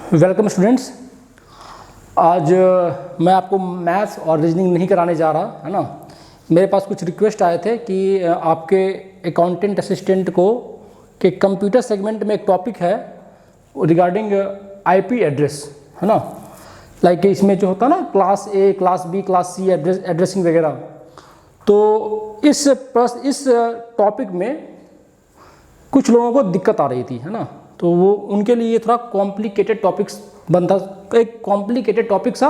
Welcome students. आज मैं आपको मैथ्स और रीजनिंग नहीं कराने जा रहा है ना। मेरे पास कुछ रिक्वेस्ट आए थे कि आपके अकाउंटेंट असिस्टेंट को के कंप्यूटर सेगमेंट में एक टॉपिक है रिगार्डिंग आईपी एड्रेस, है ना। लाइक इसमें जो होता है ना class A, class B, class C addressing वगैरह। तो इस टॉपिक में कुछ लोगों को दिक्कत आ रही थी, है ना। तो वो उनके लिए थोड़ा कॉम्प्लिकेटेड टॉपिक्स बनता, एक कॉम्प्लिकेटेड टॉपिक सा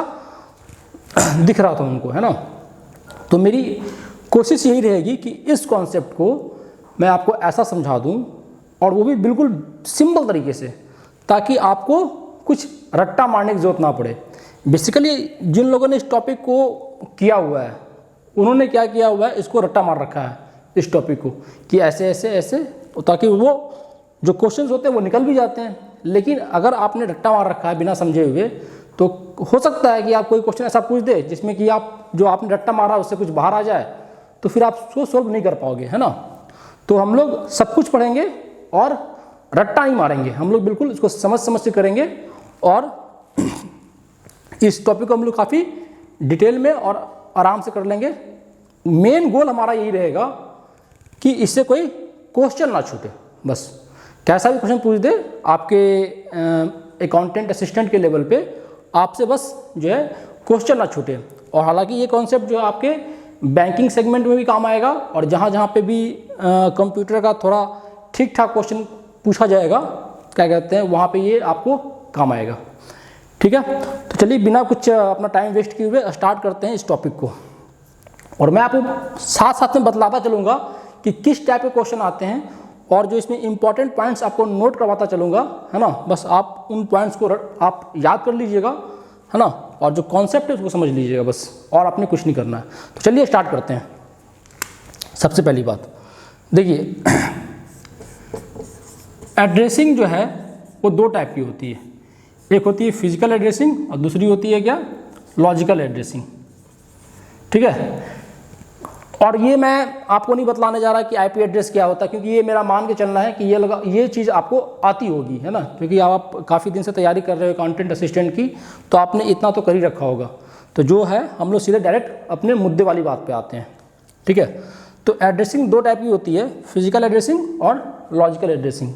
दिख रहा था उनको, है ना। तो मेरी कोशिश यही रहेगी कि इस कॉन्सेप्ट को मैं आपको ऐसा समझा दूं और वो भी बिल्कुल सिंपल तरीके से, ताकि आपको कुछ रट्टा मारने की ज़रूरत ना पड़े। बेसिकली जिन लोगों ने इस टॉपिक को किया हुआ है उन्होंने क्या किया हुआ है, इसको रट्टा मार रखा है इस टॉपिक को कि ऐसे ऐसे ऐसे, ताकि वो जो क्वेश्चंस होते हैं वो निकल भी जाते हैं। लेकिन अगर आपने रट्टा मार रखा है बिना समझे हुए, तो हो सकता है कि आप कोई क्वेश्चन ऐसा पूछ दे जिसमें कि आप जो आपने रट्टा मारा उससे कुछ बाहर आ जाए, तो फिर आप उसको सोल्व नहीं कर पाओगे, है ना। तो हम लोग सब कुछ पढ़ेंगे और रट्टा नहीं मारेंगे, हम लोग बिल्कुल इसको समझ समझ से करेंगे। और इस टॉपिक को हम लोग काफ़ी डिटेल में और आराम से कर लेंगे। मेन गोल हमारा यही रहेगा कि इससे कोई क्वेश्चन ना छूटे। बस कैसा भी क्वेश्चन पूछ दे आपके अकाउंटेंट असिस्टेंट के लेवल पे, आपसे बस जो है क्वेश्चन ना छूटे। और हालांकि ये कॉन्सेप्ट जो है आपके बैंकिंग सेगमेंट में भी काम आएगा, और जहाँ जहाँ पे भी कंप्यूटर का थोड़ा ठीक ठाक क्वेश्चन पूछा जाएगा, क्या कहते हैं, वहाँ पे ये आपको काम आएगा। ठीक है, तो चलिए बिना कुछ अपना टाइम वेस्ट किए हुए स्टार्ट करते हैं इस टॉपिक को। और मैं आपको साथ साथ में बतलाता चलूँगा कि किस टाइप के क्वेश्चन आते हैं, और जो इसमें इंपॉर्टेंट पॉइंट्स आपको नोट करवाता चलूँगा, है ना। बस आप उन पॉइंट्स को आप याद कर लीजिएगा, है ना, और जो कॉन्सेप्ट है उसको समझ लीजिएगा बस, और आपने कुछ नहीं करना है। तो चलिए स्टार्ट करते हैं। सबसे पहली बात देखिए, एड्रेसिंग जो है वो दो टाइप की होती है। एक होती है फिजिकल एड्रेसिंग और दूसरी होती है क्या, लॉजिकल एड्रेसिंग। ठीक है, और ये मैं आपको नहीं बतलाने जा रहा कि आईपी एड्रेस क्या होता है, क्योंकि ये मेरा मान के चलना है कि ये चीज़ आपको आती होगी, है ना। क्योंकि आप काफ़ी दिन से तैयारी कर रहे हो अकाउंटेंट असिस्टेंट की, तो आपने इतना तो कर ही रखा होगा। तो जो है हम लोग सीधे डायरेक्ट अपने मुद्दे वाली बात पे आते हैं। ठीक है, तो एड्रेसिंग दो टाइप की होती है, फिजिकल एड्रेसिंग और लॉजिकल एड्रेसिंग।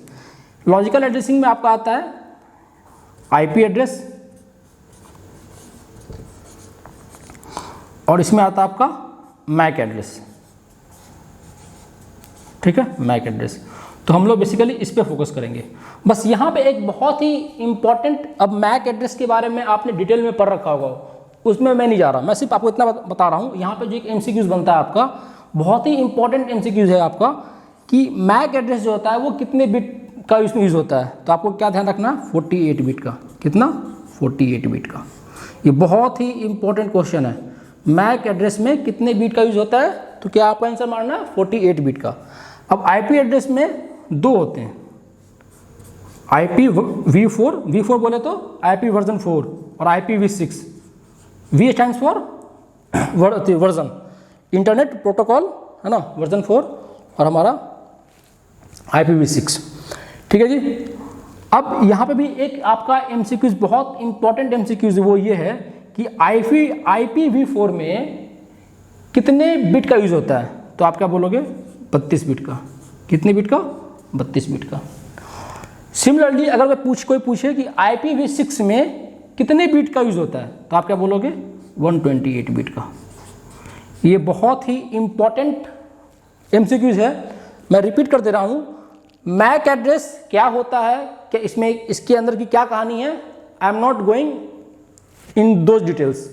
लॉजिकल एड्रेसिंग में आपका आता है आईपी एड्रेस, और इसमें आता है आपका मैक एड्रेस। ठीक है, मैक एड्रेस। तो हम लोग बेसिकली इस पे फोकस करेंगे। बस यहाँ पे एक बहुत ही इंपॉर्टेंट, अब मैक एड्रेस के बारे में आपने डिटेल में पढ़ रखा होगा, उसमें मैं नहीं जा रहा, मैं सिर्फ आपको इतना बता रहा हूँ। यहाँ पे जो एक एमसीक्यूज बनता है आपका, बहुत ही इंपॉर्टेंट एमसीक्यूज है आपका, कि मैक एड्रेस जो होता है वो कितने बिट का इसमें यूज़ होता है। तो आपको क्या ध्यान रखना है, 48 बिट का। कितना, 48 बिट का। ये बहुत ही इंपॉर्टेंट क्वेश्चन है, मैक एड्रेस में कितने बीट का यूज होता है। तो क्या आपको आंसर मारना है, 48 बीट का। अब आईपी एड्रेस में दो होते हैं, IPv4 बोले तो आईपी वर्जन 4 और IPv6। V stands for version, internet protocol, है ना, वर्जन 4, और हमारा IPv6। ठीक है जी। अब यहाँ पे भी एक आपका एमसीक्यूज, बहुत इंपॉर्टेंट एमसीक्यूज, वो ये है कि IPv4 में कितने बिट का यूज होता है। तो आप क्या बोलोगे, 32 बिट का। कितने बिट का, 32 बिट का। सिमिलरली अगर मैं कोई पूछे कि IPv6 में कितने बिट का यूज होता है, तो आप क्या बोलोगे, 128 बिट का। ये बहुत ही इंपॉर्टेंट एमसीक्यूज है, मैं रिपीट कर दे रहा हूँ। मैक एड्रेस क्या होता है, क्या इसमें इसके अंदर की क्या कहानी है, I am not going in those details.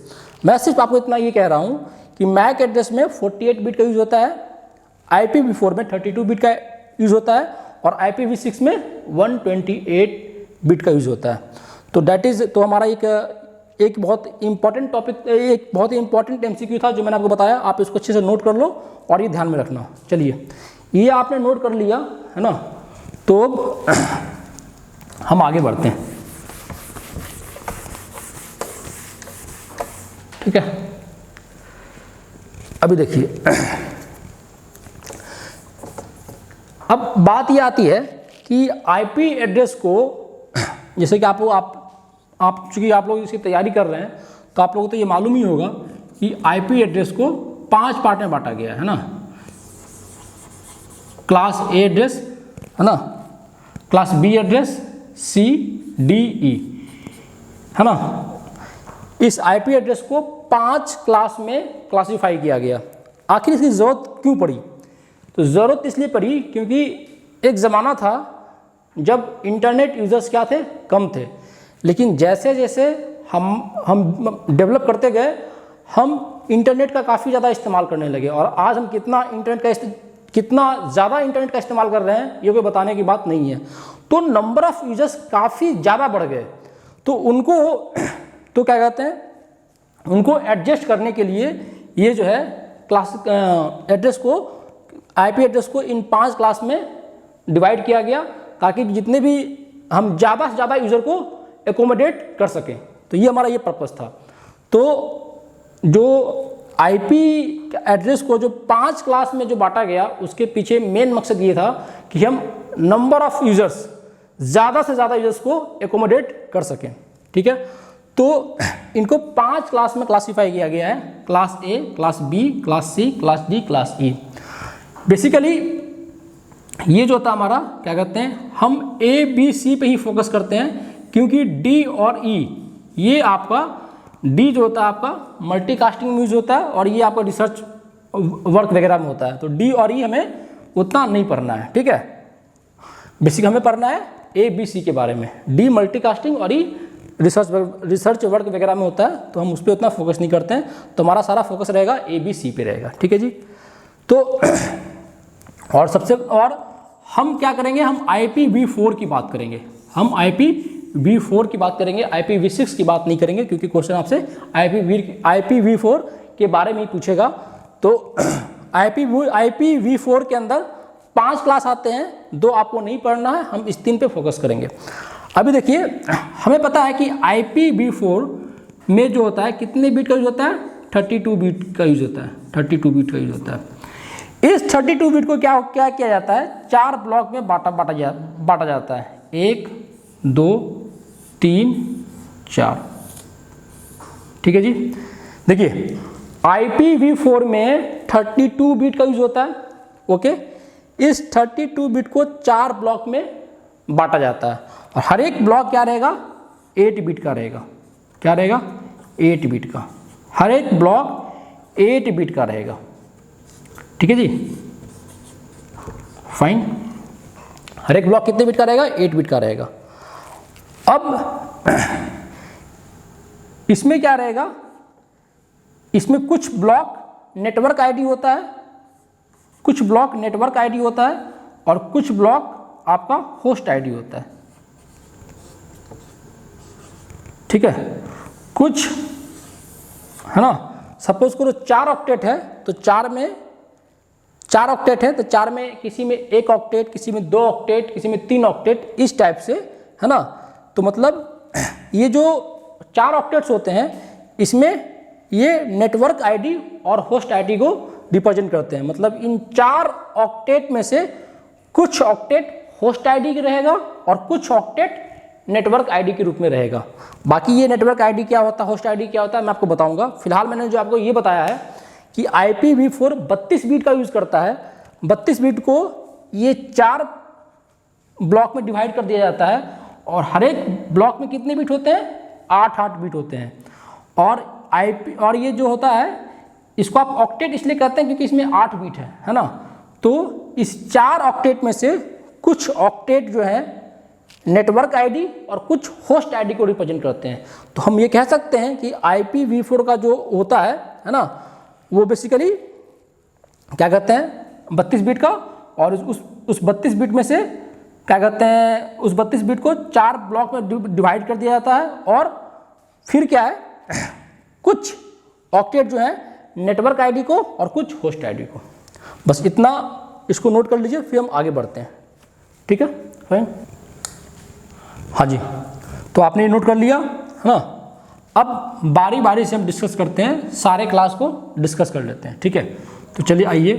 मैं सिर्फ आपको इतना ये कह रहा हूँ कि मैक एड्रेस में 48 बिट का यूज़ होता है, IPv4 में 32 बिट का यूज़ होता है, और IPv6 में 128 बिट का यूज़ होता है। तो दैट इज़, तो हमारा एक बहुत इंपॉर्टेंट टॉपिक, एक बहुत ही इंपॉर्टेंट MCQ था जो मैंने आपको बताया। आप इसको अच्छे से नोट कर लो और ये ध्यान में रखना। चलिए, ये आपने नोट कर लिया, है ना। तो हम आगे बढ़ते हैं। ठीक है, अभी देखिए, अब बात ये आती है कि आईपी एड्रेस को, जैसे कि आप आप चूँकि आप लोग इसकी तैयारी कर रहे हैं तो आप लोगों को तो ये मालूम ही होगा कि आईपी एड्रेस को 5 पार्ट में बांटा गया है ना। क्लास ए एड्रेस है ना, class B address, C D E है ना। इस आईपी एड्रेस को 5 क्लास में क्लासिफाई किया गया। आखिर इसकी ज़रूरत क्यों पड़ी? तो ज़रूरत इसलिए पड़ी क्योंकि एक ज़माना था जब इंटरनेट यूज़र्स क्या थे, कम थे, लेकिन जैसे जैसे हम डेवलप करते गए हम इंटरनेट का काफ़ी ज़्यादा इस्तेमाल करने लगे। और आज हम कितना ज़्यादा इंटरनेट का इस्तेमाल कर रहे हैं ये कोई बताने की बात नहीं है। तो नंबर ऑफ़ यूज़र्स काफ़ी ज़्यादा बढ़ गए। तो उनको तो क्या कहते हैं, उनको एडजस्ट करने के लिए ये जो है क्लास एड्रेस को, आईपी एड्रेस को इन 5 क्लास में डिवाइड किया गया ताकि जितने भी हम ज़्यादा से ज़्यादा यूज़र को एकोमोडेट कर सकें। तो ये हमारा ये पर्पस था। तो जो आईपी एड्रेस को जो 5 क्लास में जो बांटा गया उसके पीछे मेन मकसद ये था कि हम नंबर ऑफ़ यूज़र्स, ज़्यादा से ज़्यादा यूज़र्स को एकोमोडेट कर सकें। ठीक है, तो इनको 5 क्लास में क्लासीफाई किया गया है, class A, class B, class C, class D, class E. Basically ये जो होता है हमारा क्या कहते हैं, हम ए बी सी पे ही फोकस करते हैं क्योंकि डी और ई ये आपका, डी जो होता है आपका मल्टीकास्टिंग में यूज होता है और ये आपका रिसर्च वर्क वगैरह में होता है। तो डी और ई हमें उतना नहीं पढ़ना है। ठीक है, बेसिक हमें पढ़ना है ए बी सी के बारे में। डी मल्टीकास्टिंग और ई रिसर्च वर्क वगैरह में होता है, तो हम उस पर उतना फोकस नहीं करते हैं। तो हमारा सारा फोकस रहेगा ए बी सी पे रहेगा। ठीक है जी। तो और हम क्या करेंगे, हम IPv4 की बात करेंगे। हम IPv4 की बात करेंगे, IPv6 की बात नहीं करेंगे क्योंकि क्वेश्चन आपसे IPv4 के बारे में ही पूछेगा। तो IPv4 के अंदर 5 क्लास आते हैं, 2 आपको नहीं पढ़ना है, हम इस 3 पे फोकस करेंगे। अभी देखिए, हमें पता है कि IPv4 में जो होता है कितने बिट का यूज होता है, 32 बिट का यूज होता है। 32 बिट का यूज होता है। इस 32 बिट को क्या किया जाता है, 4 ब्लॉक में बांटा जाता है। 1 2 3 4। ठीक है जी। देखिए IPv4 में 32 बिट का यूज होता है। ओके, इस 32 बिट को 4 ब्लॉक में बांटा जाता है और हर एक ब्लॉक क्या रहेगा, 8 बिट का रहेगा। क्या रहेगा, 8 बिट का। हर एक ब्लॉक 8 बिट का रहेगा। ठीक है जी, फाइन। हर एक ब्लॉक कितने बिट का रहेगा, 8 बिट का रहेगा। अब इसमें क्या रहेगा, इसमें कुछ ब्लॉक नेटवर्क आईडी होता है, कुछ ब्लॉक नेटवर्क आईडी होता है और कुछ ब्लॉक आपका होस्ट आईडी होता है। ठीक है, कुछ है ना, सपोज करो 4 ऑक्टेट है तो 4 ऑक्टेट है तो 4 में किसी में 1 ऑक्टेट, किसी में 2 ऑक्टेट, किसी में 3 ऑक्टेट, इस टाइप से, है ना। तो मतलब ये जो 4 ऑक्टेट्स होते हैं इसमें ये नेटवर्क आईडी और होस्ट आईडी को रिप्रेजेंट करते हैं। मतलब इन 4 ऑक्टेट में से कुछ ऑक्टेट होस्ट आईडी की रहेगा और कुछ ऑक्टेट नेटवर्क आईडी के रूप में रहेगा। बाकी ये नेटवर्क आईडी क्या होता है, होस्ट आईडी क्या होता है, मैं आपको बताऊंगा। फिलहाल मैंने जो आपको ये बताया है कि IPv4 32 बिट का यूज करता है। 32 बिट को ये 4 ब्लॉक में डिवाइड कर दिया जाता है और हर एक ब्लॉक में कितने बिट होते हैं, 8 बिट होते हैं। और ये जो होता है इसको आप ऑक्टेट इसलिए कहते हैं क्योंकि इसमें 8 बिट है ना। तो इस 4 ऑक्टेट में से कुछ ऑक्टेट जो है नेटवर्क आईडी और कुछ होस्ट आईडी को रिप्रेजेंट करते हैं। तो हम ये कह सकते हैं कि IPv4 का जो होता है ना, वो बेसिकली क्या कहते हैं 32 बिट का, और उस 32 बिट में से क्या कहते हैं, उस 32 बिट को 4 ब्लॉक में डिवाइड कर दिया जाता है और फिर क्या है, कुछ ऑक्टेट जो है नेटवर्क आईडी को और कुछ होस्ट आईडी को। बस इतना इसको नोट कर लीजिए, फिर हम आगे बढ़ते हैं। ठीक है, फाइन। हाँ जी, तो आपने ये नोट कर लिया है ना। अब बारी बारी से हम डिस्कस करते हैं, सारे क्लास को डिस्कस कर लेते हैं। ठीक है, तो चलिए आइए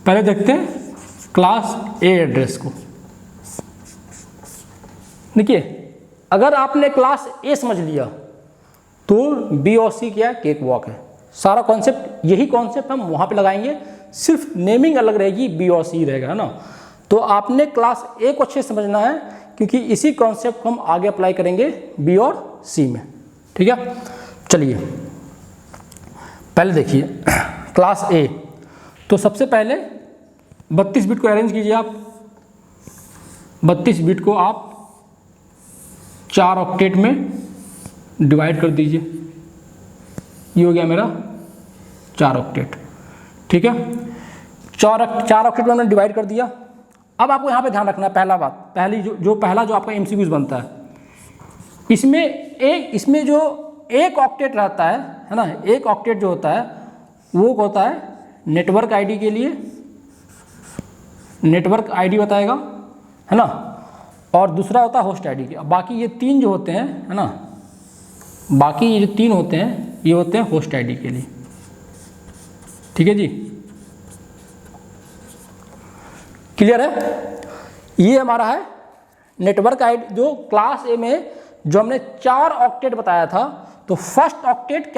पहले देखते हैं क्लास ए एड्रेस को। देखिए अगर आपने क्लास ए समझ लिया तो बी और सी क्या है, केक वॉक है। सारा कॉन्सेप्ट यही कॉन्सेप्ट हम वहाँ पे लगाएंगे, सिर्फ नेमिंग अलग रहेगी, बी और सी रहेगा, है ना। तो आपने क्लास ए को अच्छे से समझना है, क्योंकि इसी कॉन्सेप्ट को हम आगे अप्लाई करेंगे बी और सी में, ठीक है। चलिए पहले देखिए क्लास ए। तो सबसे पहले 32 बिट को अरेंज कीजिए आप। 32 बिट को आप 4 ऑक्टेट में डिवाइड कर दीजिए। ये हो गया मेरा 4 ऑक्टेट, ठीक है। 4 ऑक्टेट में हमने डिवाइड कर दिया। अब आपको यहाँ पे ध्यान रखना है, पहली पहला जो आपका एमसीक्यूज बनता है, इसमें जो एक ऑक्टेट रहता है ना, एक ऑक्टेट जो होता है वो होता है नेटवर्क आईडी के लिए, नेटवर्क आईडी बताएगा, है ना, और दूसरा होता है होस्ट आईडी के। बाकी ये 3 जो होते हैं, है ना, बाकी ये जो 3 होते हैं ये होते हैं होस्ट आईडी के लिए, ठीक है जी। क्लियर है? ये हमारा है नेटवर्क आईडी। जो क्लास ए में जो हमने 4 ऑक्टेट बताया था, तो फर्स्ट ऑक्टेट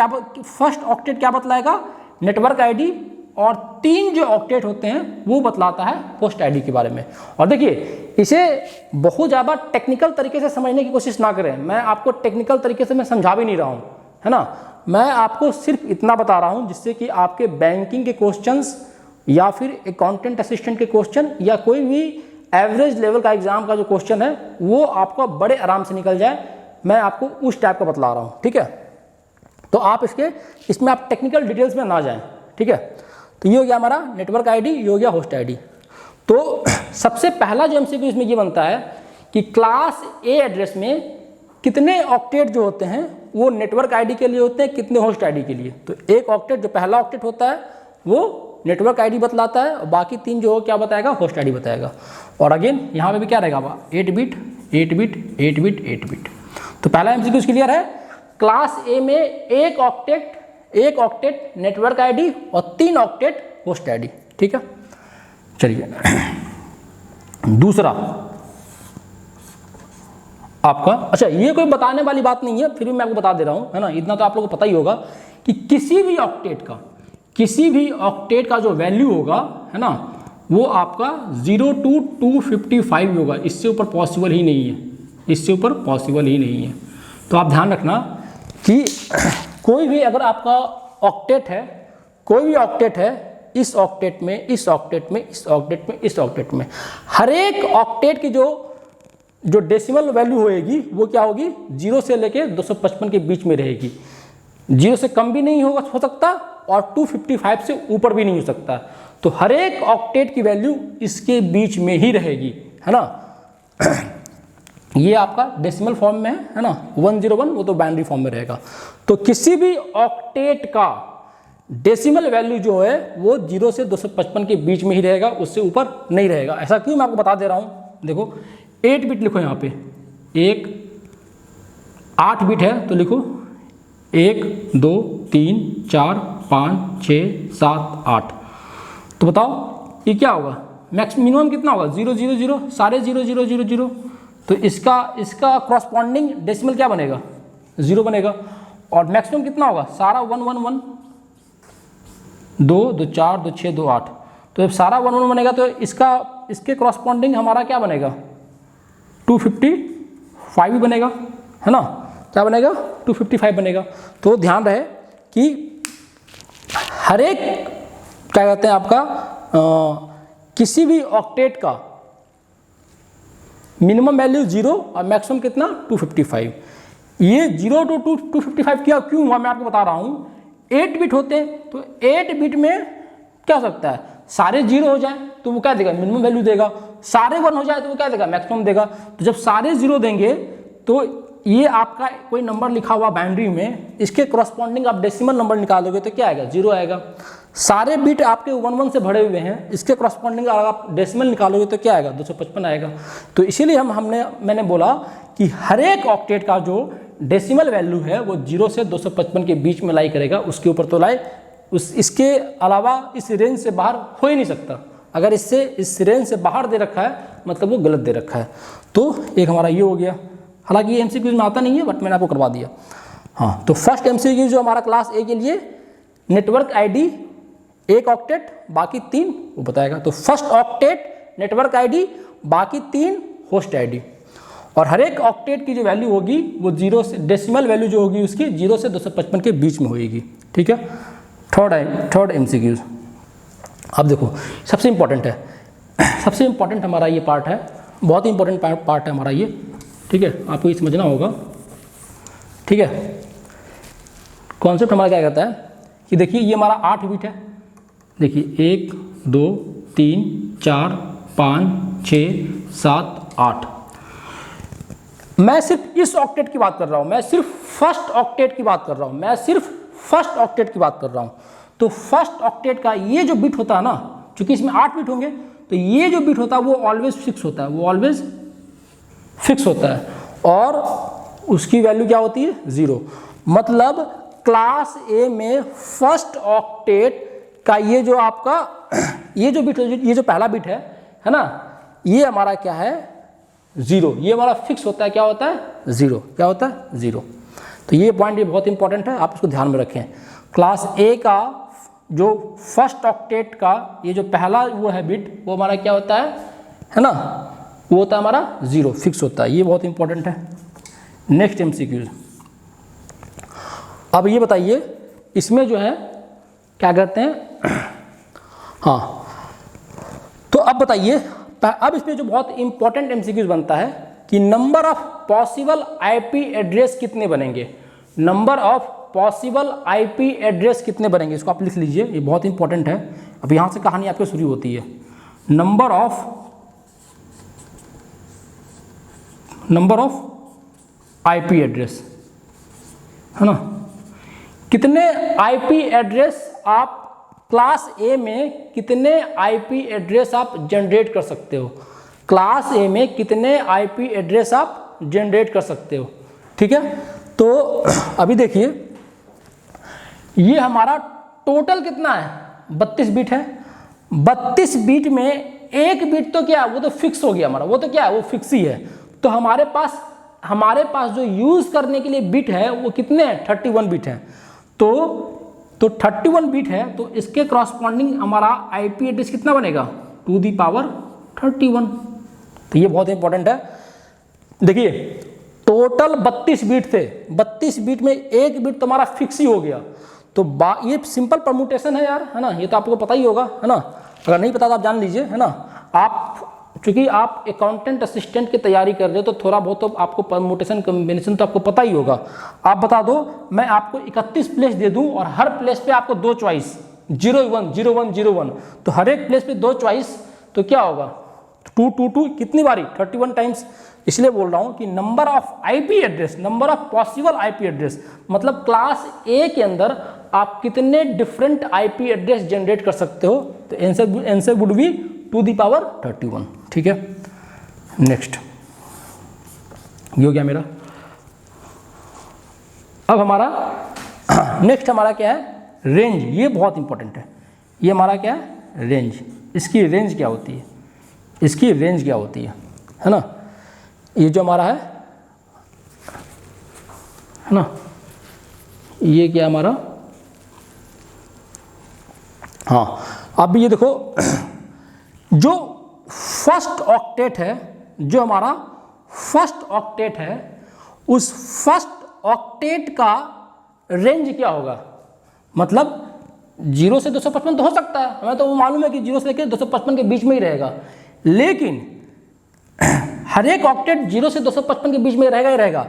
क्या बतलाएगा, नेटवर्क आईडी, और 3 जो ऑक्टेट होते हैं वो बतलाता है होस्ट आईडी के बारे में। और देखिए इसे बहुत ज़्यादा टेक्निकल तरीके से समझने की कोशिश ना करें, मैं आपको टेक्निकल तरीके से मैं समझा भी नहीं रहा हूँ, है ना। मैं आपको सिर्फ इतना बता रहा हूँ जिससे कि आपके बैंकिंग के क्वेश्चंस या फिर अकाउंटेंट असिस्टेंट के क्वेश्चन या कोई भी एवरेज लेवल का एग्जाम का जो क्वेश्चन है वो आपको बड़े आराम से निकल जाए। मैं आपको उस टाइप का बतला रहा हूँ, ठीक है। तो आप इसमें आप टेक्निकल डिटेल्स में ना जाएं, ठीक है। तो ये हो गया हमारा नेटवर्क आईडी, ये हो गया होस्ट आईडी। तो सबसे पहला जो एमसीक्यू इसमें ये बनता है कि क्लास ए एड्रेस में कितने ऑक्टेट जो होते हैं वो नेटवर्क आईडी के लिए होते हैं, कितने होस्ट आईडी के लिए। तो एक ऑक्टेट जो पहला ऑक्टेट होता है वो नेटवर्क आईडी बतलाता है, और बाकी 3 जो क्या बताएगा, होस्ट आईडी बताएगा। और अगेन यहाँ पे भी क्या रहेगा, 8 बिट 8 बिट 8 बिट 8 बिट। तो पहला एमसीक्यू क्लियर है। क्लास ए में एक ऑक्टेट नेटवर्क आईडी और 3 ऑक्टेट होस्ट आईडी, ठीक है। चलिए दूसरा आपका, अच्छा ये कोई बताने वाली बात नहीं है, फिर भी मैं आपको बता दे रहा हूं, है ना। इतना तो आप लोगों को पता ही होगा कि किसी भी ऑक्टेट का जो वैल्यू होगा, है ना, वो आपका 0 to 255 होगा। इससे ऊपर पॉसिबल ही नहीं है, इससे ऊपर पॉसिबल ही नहीं है। तो आप ध्यान रखना कि कोई भी अगर आपका ऑक्टेट है, कोई भी ऑक्टेट है, इस ऑक्टेट में, इस ऑक्टेट में, इस ऑक्टेट में, इस ऑक्टेट में, हर एक ऑक्टेट की जो डेसिमल वैल्यू होएगी वो क्या होगी, 0 से लेके 255 के बीच में रहेगी। 0 से कम भी नहीं हो सकता और 255 से ऊपर भी नहीं हो सकता। तो हर एक ऑक्टेट की वैल्यू इसके बीच में ही रहेगी, है ना। ये आपका डेसिमल फॉर्म में है ना, 101 वो तो बाइनरी फॉर्म में रहेगा। तो किसी भी ऑक्टेट का डेसिमल वैल्यू जो है वो 0 से 255 के बीच में ही रहेगा, उससे ऊपर नहीं रहेगा। ऐसा क्यों, मैं आपको बता दे रहा हूँ। देखो 8 बिट लिखो यहाँ पे, 8 बिट है तो लिखो 1 2 3 4 5 6 7 8। तो बताओ ये क्या होगा, मिनिमम कितना होगा, 0 0 0, सारे 0 0 0 0। तो इसका कॉरस्पॉन्डिंग डेसिमल क्या बनेगा, 0 बनेगा। और मैक्सिमम कितना होगा, सारा 1 1 1, 2 2 4 2 6 2 8। तो जब सारा 1 1 बनेगा तो इसके कॉरस्पॉन्डिंग हमारा क्या बनेगा, 255 बनेगा, है ना। क्या बनेगा, 255 बनेगा। तो ध्यान रहे कि हर एक क्या कहते हैं आपका किसी भी ऑक्टेट का मिनिमम वैल्यू 0 और मैक्सिमम कितना 255। ये 0 to 255 क्यों हुआ, मैं आपको बता रहा हूँ। 8 बिट होते हैं तो 8 बिट में क्या हो सकता है, सारे 0 हो जाए तो वो क्या देगा, मिनिमम वैल्यू देगा। सारे 1 हो जाए तो वो क्या देगा, मैक्सिमम देगा। तो जब सारे 0 देंगे तो ये आपका कोई नंबर लिखा हुआ बाइनरी में, इसके कॉरस्पॉन्डिंग आप डेसिमल नंबर निकालोगे तो क्या आएगा, 0 आएगा। सारे बिट आपके 1 1 से भरे हुए हैं, इसके कॉरस्पॉन्डिंग अगर आप डेसिमल निकालोगे तो क्या आएगा, 255 आएगा। तो इसीलिए मैंने बोला कि हर एक ऑक्टेट का जो डेसिमल वैल्यू है वो 0 से 255 के बीच में लाई करेगा, उसके ऊपर तो लाई इसके अलावा इस रेंज से बाहर हो ही नहीं सकता। अगर इस रेंज से बाहर दे रखा है मतलब वो गलत दे रखा है। तो एक हमारा ये हो गया। हालांकि ये एमसीक्यूज में आता नहीं है, बट मैंने आपको करवा दिया। हाँ, तो फर्स्ट एमसीक्यू जो हमारा क्लास ए के लिए नेटवर्क आईडी 1 ऑक्टेट बाकी 3 वो बताएगा। तो फर्स्ट ऑक्टेट नेटवर्क आईडी बाकी 3 होस्ट आईडी, और हर एक ऑक्टेट की जो वैल्यू होगी वो 0 से डेसिमल वैल्यू जो होगी उसकी 0 से 255 के बीच में होगी। ठीक है, थर्ड एमसीक्यूज। अब देखो सबसे इम्पोर्टेंट है, सबसे इम्पोर्टेंट हमारा ये पार्ट है, बहुत ही इंपॉर्टेंट पार्ट है हमारा ये। ठीक है, आपको ये समझना होगा। ठीक है, कॉन्सेप्ट हमारा क्या कहता है कि देखिए ये हमारा 8 बिट है। देखिए 1 2 3 4 5 6 7 8। मैं सिर्फ इस ऑक्टेट की बात कर रहा हूँ, मैं सिर्फ फर्स्ट ऑक्टेट की बात कर रहा हूँ, मैं सिर्फ फर्स्ट ऑक्टेट की बात कर रहा हूँ। तो फर्स्ट ऑक्टेट का ये जो बिट होता है ना, चूंकि इसमें 8 बिट होंगे, तो ये जो बिट होता है वो ऑलवेज फिक्स होता है, वो ऑलवेज फिक्स होता है, और उसकी वैल्यू क्या होती है 0। मतलब क्लास ए में फर्स्ट ऑक्टेट का ये जो आपका ये जो बिट, ये जो पहला बिट है ना, ये हमारा क्या है 0, ये हमारा फिक्स होता है। क्या होता है 0, क्या होता है 0। तो ये पॉइंट ये बहुत इंपॉर्टेंट है, आप इसको ध्यान में रखें। क्लास ए का जो फर्स्ट ऑक्टेट का ये जो पहला वो है बिट, वो हमारा क्या होता है ना, वो होता है हमारा 0, फिक्स होता है। ये बहुत इंपॉर्टेंट है। Next MCQs. अब ये बताइए इसमें जो है क्या कहते हैं, हाँ, तो अब बताइए, अब इसमें जो बहुत इंपॉर्टेंट एमसीक्यूज बनता है कि number of possible IP address कितने बनेंगे, number of possible IP address कितने बनेंगे, इसको आप लिख लीजिए, ये बहुत इंपॉर्टेंट है। अब यहाँ से कहानी आपकी शुरू होती है। नंबर ऑफ आईपी एड्रेस, है ना, कितने आईपी एड्रेस आप क्लास ए में, कितने आईपी एड्रेस आप जनरेट कर सकते हो, क्लास ए में कितने आईपी एड्रेस आप जनरेट कर सकते हो। ठीक है, तो अभी देखिए ये हमारा टोटल कितना है 32 बिट है। 32 बिट में एक बिट तो क्या है, वो तो फिक्स हो गया हमारा, वो तो क्या है, वो फिक्स ही है। तो हमारे पास जो यूज करने के लिए बिट है वो कितने हैं 31 बिट है। तो 31 बिट है, तो इसके क्रॉसपॉन्डिंग हमारा आईपी एड्रेस कितना बनेगा 2 दी पावर 31। तो ये बहुत इंपॉर्टेंट है। देखिए टोटल 32 बिट थे, 32 बिट में एक बिट तुम्हारा फिक्स ही हो गया। तो ये सिंपल परम्यूटेशन है यार, है ना, ये तो आपको पता ही होगा, है ना, अगर नहीं पता तो आप जान लीजिए, है ना। आप चूंकि आप अकाउंटेंट असिस्टेंट की तैयारी कर रहे हो तो थोड़ा बहुत तो आपको परम्यूटेशन कॉम्बिनेशन तो आपको पता ही होगा। आप बता दो, मैं आपको 31 प्लेस दे दूं और हर प्लेस पे आपको 2 चॉइस 01 01 01, तो हर एक प्लेस पे 2 चॉइस, तो क्या होगा 2 2 2 कितनी बारी 31 टाइम्स। इसलिए बोल रहा हूं कि number of IP address, number of possible IP address, मतलब क्लास ए के अंदर आप कितने डिफरेंट आईपी एड्रेस जनरेट कर सकते हो। तो answer would be 2 the power 31। ठीक है, नेक्स्ट ये हो गया मेरा। अब हमारा नेक्स्ट हमारा क्या है रेंज। ये बहुत इंपॉर्टेंट है। ये हमारा क्या है रेंज। इसकी रेंज क्या होती है, इसकी रेंज क्या होती है ना। ये जो हमारा है ना, ये क्या हमारा, हाँ, अब ये देखो जो फर्स्ट ऑक्टेट है, जो हमारा फर्स्ट ऑक्टेट है, उस फर्स्ट ऑक्टेट का रेंज क्या होगा, मतलब 0 से 255 तो हो सकता है, हमें तो वो मालूम है कि 0 से लेकर 255 के बीच में ही रहेगा, लेकिन हर एक ऑक्टेट 0 से 255 के बीच में रहेगा ही रहेगा।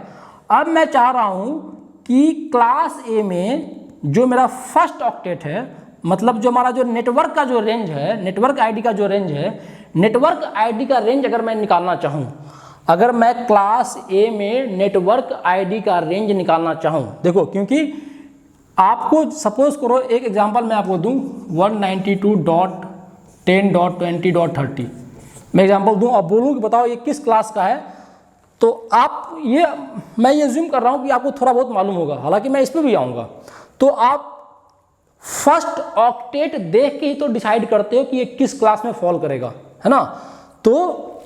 अब मैं चाह रहा हूं कि क्लास ए में जो मेरा फर्स्ट ऑक्टेट है, मतलब जो हमारा जो नेटवर्क का जो रेंज है, नेटवर्क आईडी का जो रेंज है, नेटवर्क आईडी का रेंज अगर मैं निकालना चाहूँ, अगर मैं क्लास ए में नेटवर्क आईडी का रेंज निकालना चाहूँ, देखो क्योंकि आपको सपोज करो एक एग्जांपल मैं आपको दूं 192.10.20.30 मैं एग्जांपल दूं और बोलूं कि बताओ ये किस क्लास का है, तो आप ये मैं ये अज्यूम कर रहा हूं कि आपको थोड़ा बहुत मालूम होगा, हालांकि मैं इस पर भी आऊँगा। तो आप फर्स्ट ऑक्टेट देख के ही तो डिसाइड करते हो कि ये किस क्लास में फॉल करेगा, है ना। तो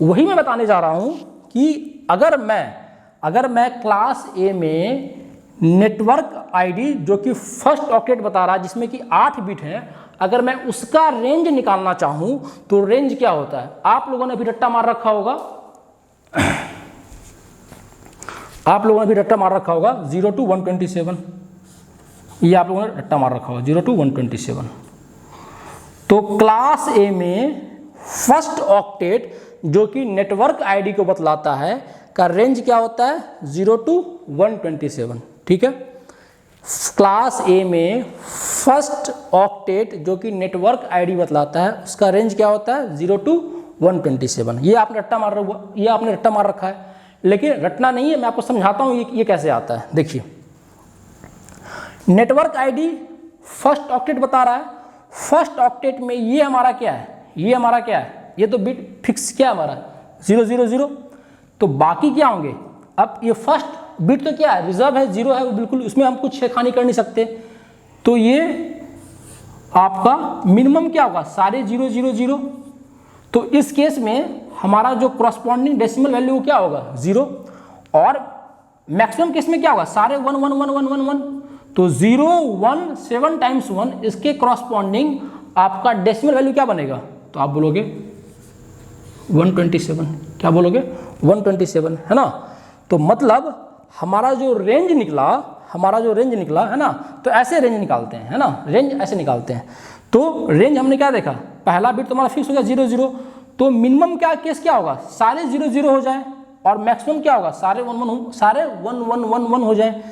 वही मैं बताने जा रहा हूं कि अगर मैं अगर मैं क्लास ए में नेटवर्क आईडी जो कि फर्स्ट ऑक्टेट बता रहा है जिसमें कि 8 बिट है, अगर मैं उसका रेंज निकालना चाहूं तो रेंज क्या होता है? आप लोगों ने भी रट्टा मार रखा होगा, आप लोगों ने भी रट्टा मार रखा होगा 0 to 127, ये आप लोगों ने रट्टा मार रखा होगा 0 to 127। तो क्लास ए में फर्स्ट ऑक्टेट जो कि नेटवर्क आईडी को बतलाता है का रेंज क्या होता है? 0 to 127, ठीक है। क्लास ए में फर्स्ट ऑक्टेट जो कि नेटवर्क आईडी बतलाता है उसका रेंज क्या होता है? 0 to 127। ये आपने रट्टा मार रखा है, लेकिन रटना नहीं है, मैं आपको समझाता हूँ ये कैसे आता है। देखिए, नेटवर्क आईडी फर्स्ट ऑक्टेट बता रहा है, फर्स्ट ऑक्टेट में ये हमारा क्या है? ये हमारा क्या है? ये तो बिट फिक्स क्या है हमारा? 000। तो बाकी क्या होंगे? अब ये फर्स्ट बिट तो क्या है? रिजर्व है, 0 है, वो बिल्कुल उसमें हम कुछ छेड़खानी कर नहीं सकते। तो ये आपका मिनिमम क्या होगा? सारे 000। तो इस केस में हमारा जो कॉरस्पॉन्डिंग डेसिमल वैल्यू क्या होगा? 0। और मैक्सिमम केस में क्या होगा? सारे 1 1 1 1 1 1। तो 0 1 7 टाइम्स 1 इसके कॉरस्पॉन्डिंग आपका डेसिमल वैल्यू क्या बनेगा? तो आप बोलोगे 127। क्या बोलोगे? 127, है ना। तो मतलब हमारा जो रेंज निकला है ना, तो ऐसे रेंज निकालते हैं, है ना, रेंज ऐसे निकालते हैं। तो रेंज हमने क्या देखा? पहला बिट तो हमारा फिक्स हो गया 0 0। तो मिनिमम क्या केस क्या होगा? सारे 0 0 हो जाए, और मैक्सिमम क्या होगा? सारे 1 1 1 1 हो जाए।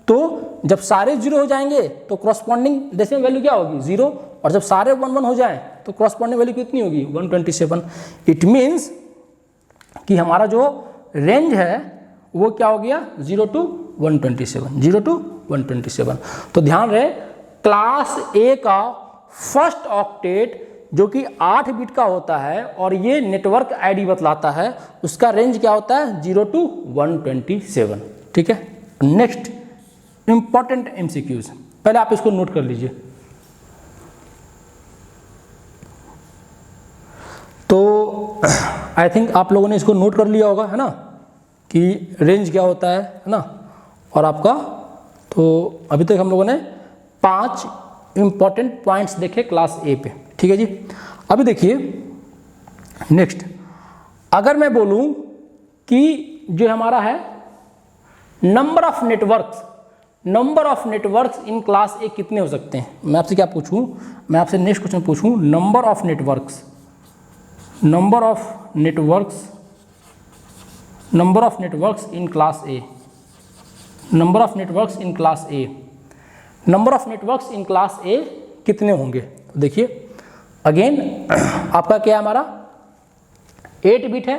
तो जब सारे 0 हो जाएंगे तो कॉरस्पॉन्डिंग डेसिमल वैल्यू क्या होगी? 0। और जब सारे 1 1 हो जाए तो कॉरस्पॉन्डिंग वैल्यू कितनी होगी? 127। इट मीन्स कि हमारा जो रेंज है वो क्या हो गया? 0 to 127, 0 to 127। तो ध्यान रहे, क्लास ए का फर्स्ट ऑक्टेट जो कि 8 बिट का होता है और ये नेटवर्क आईडी बतलाता है, उसका रेंज क्या होता है? 0 to 127, ठीक है। नेक्स्ट इंपॉर्टेंट एमसीक्यूज, पहले आप इसको नोट कर लीजिए। तो आई थिंक आप लोगों ने इसको नोट कर लिया होगा, है ना, कि रेंज क्या होता है ना। और आपका तो अभी तक हम लोगों ने 5 इंपॉर्टेंट पॉइंट्स देखे क्लास ए पे, ठीक है जी। अभी देखिए नेक्स्ट, अगर मैं बोलूं कि जो हमारा है number of networks in class ए कितने हो सकते हैं? मैं आपसे क्या पूछूं? मैं आपसे नेक्स्ट क्वेश्चन पूछूं, number of networks in class A, number of networks in class ए कितने होंगे? तो देखिए अगेन आपका क्या है? हमारा 8 बिट है,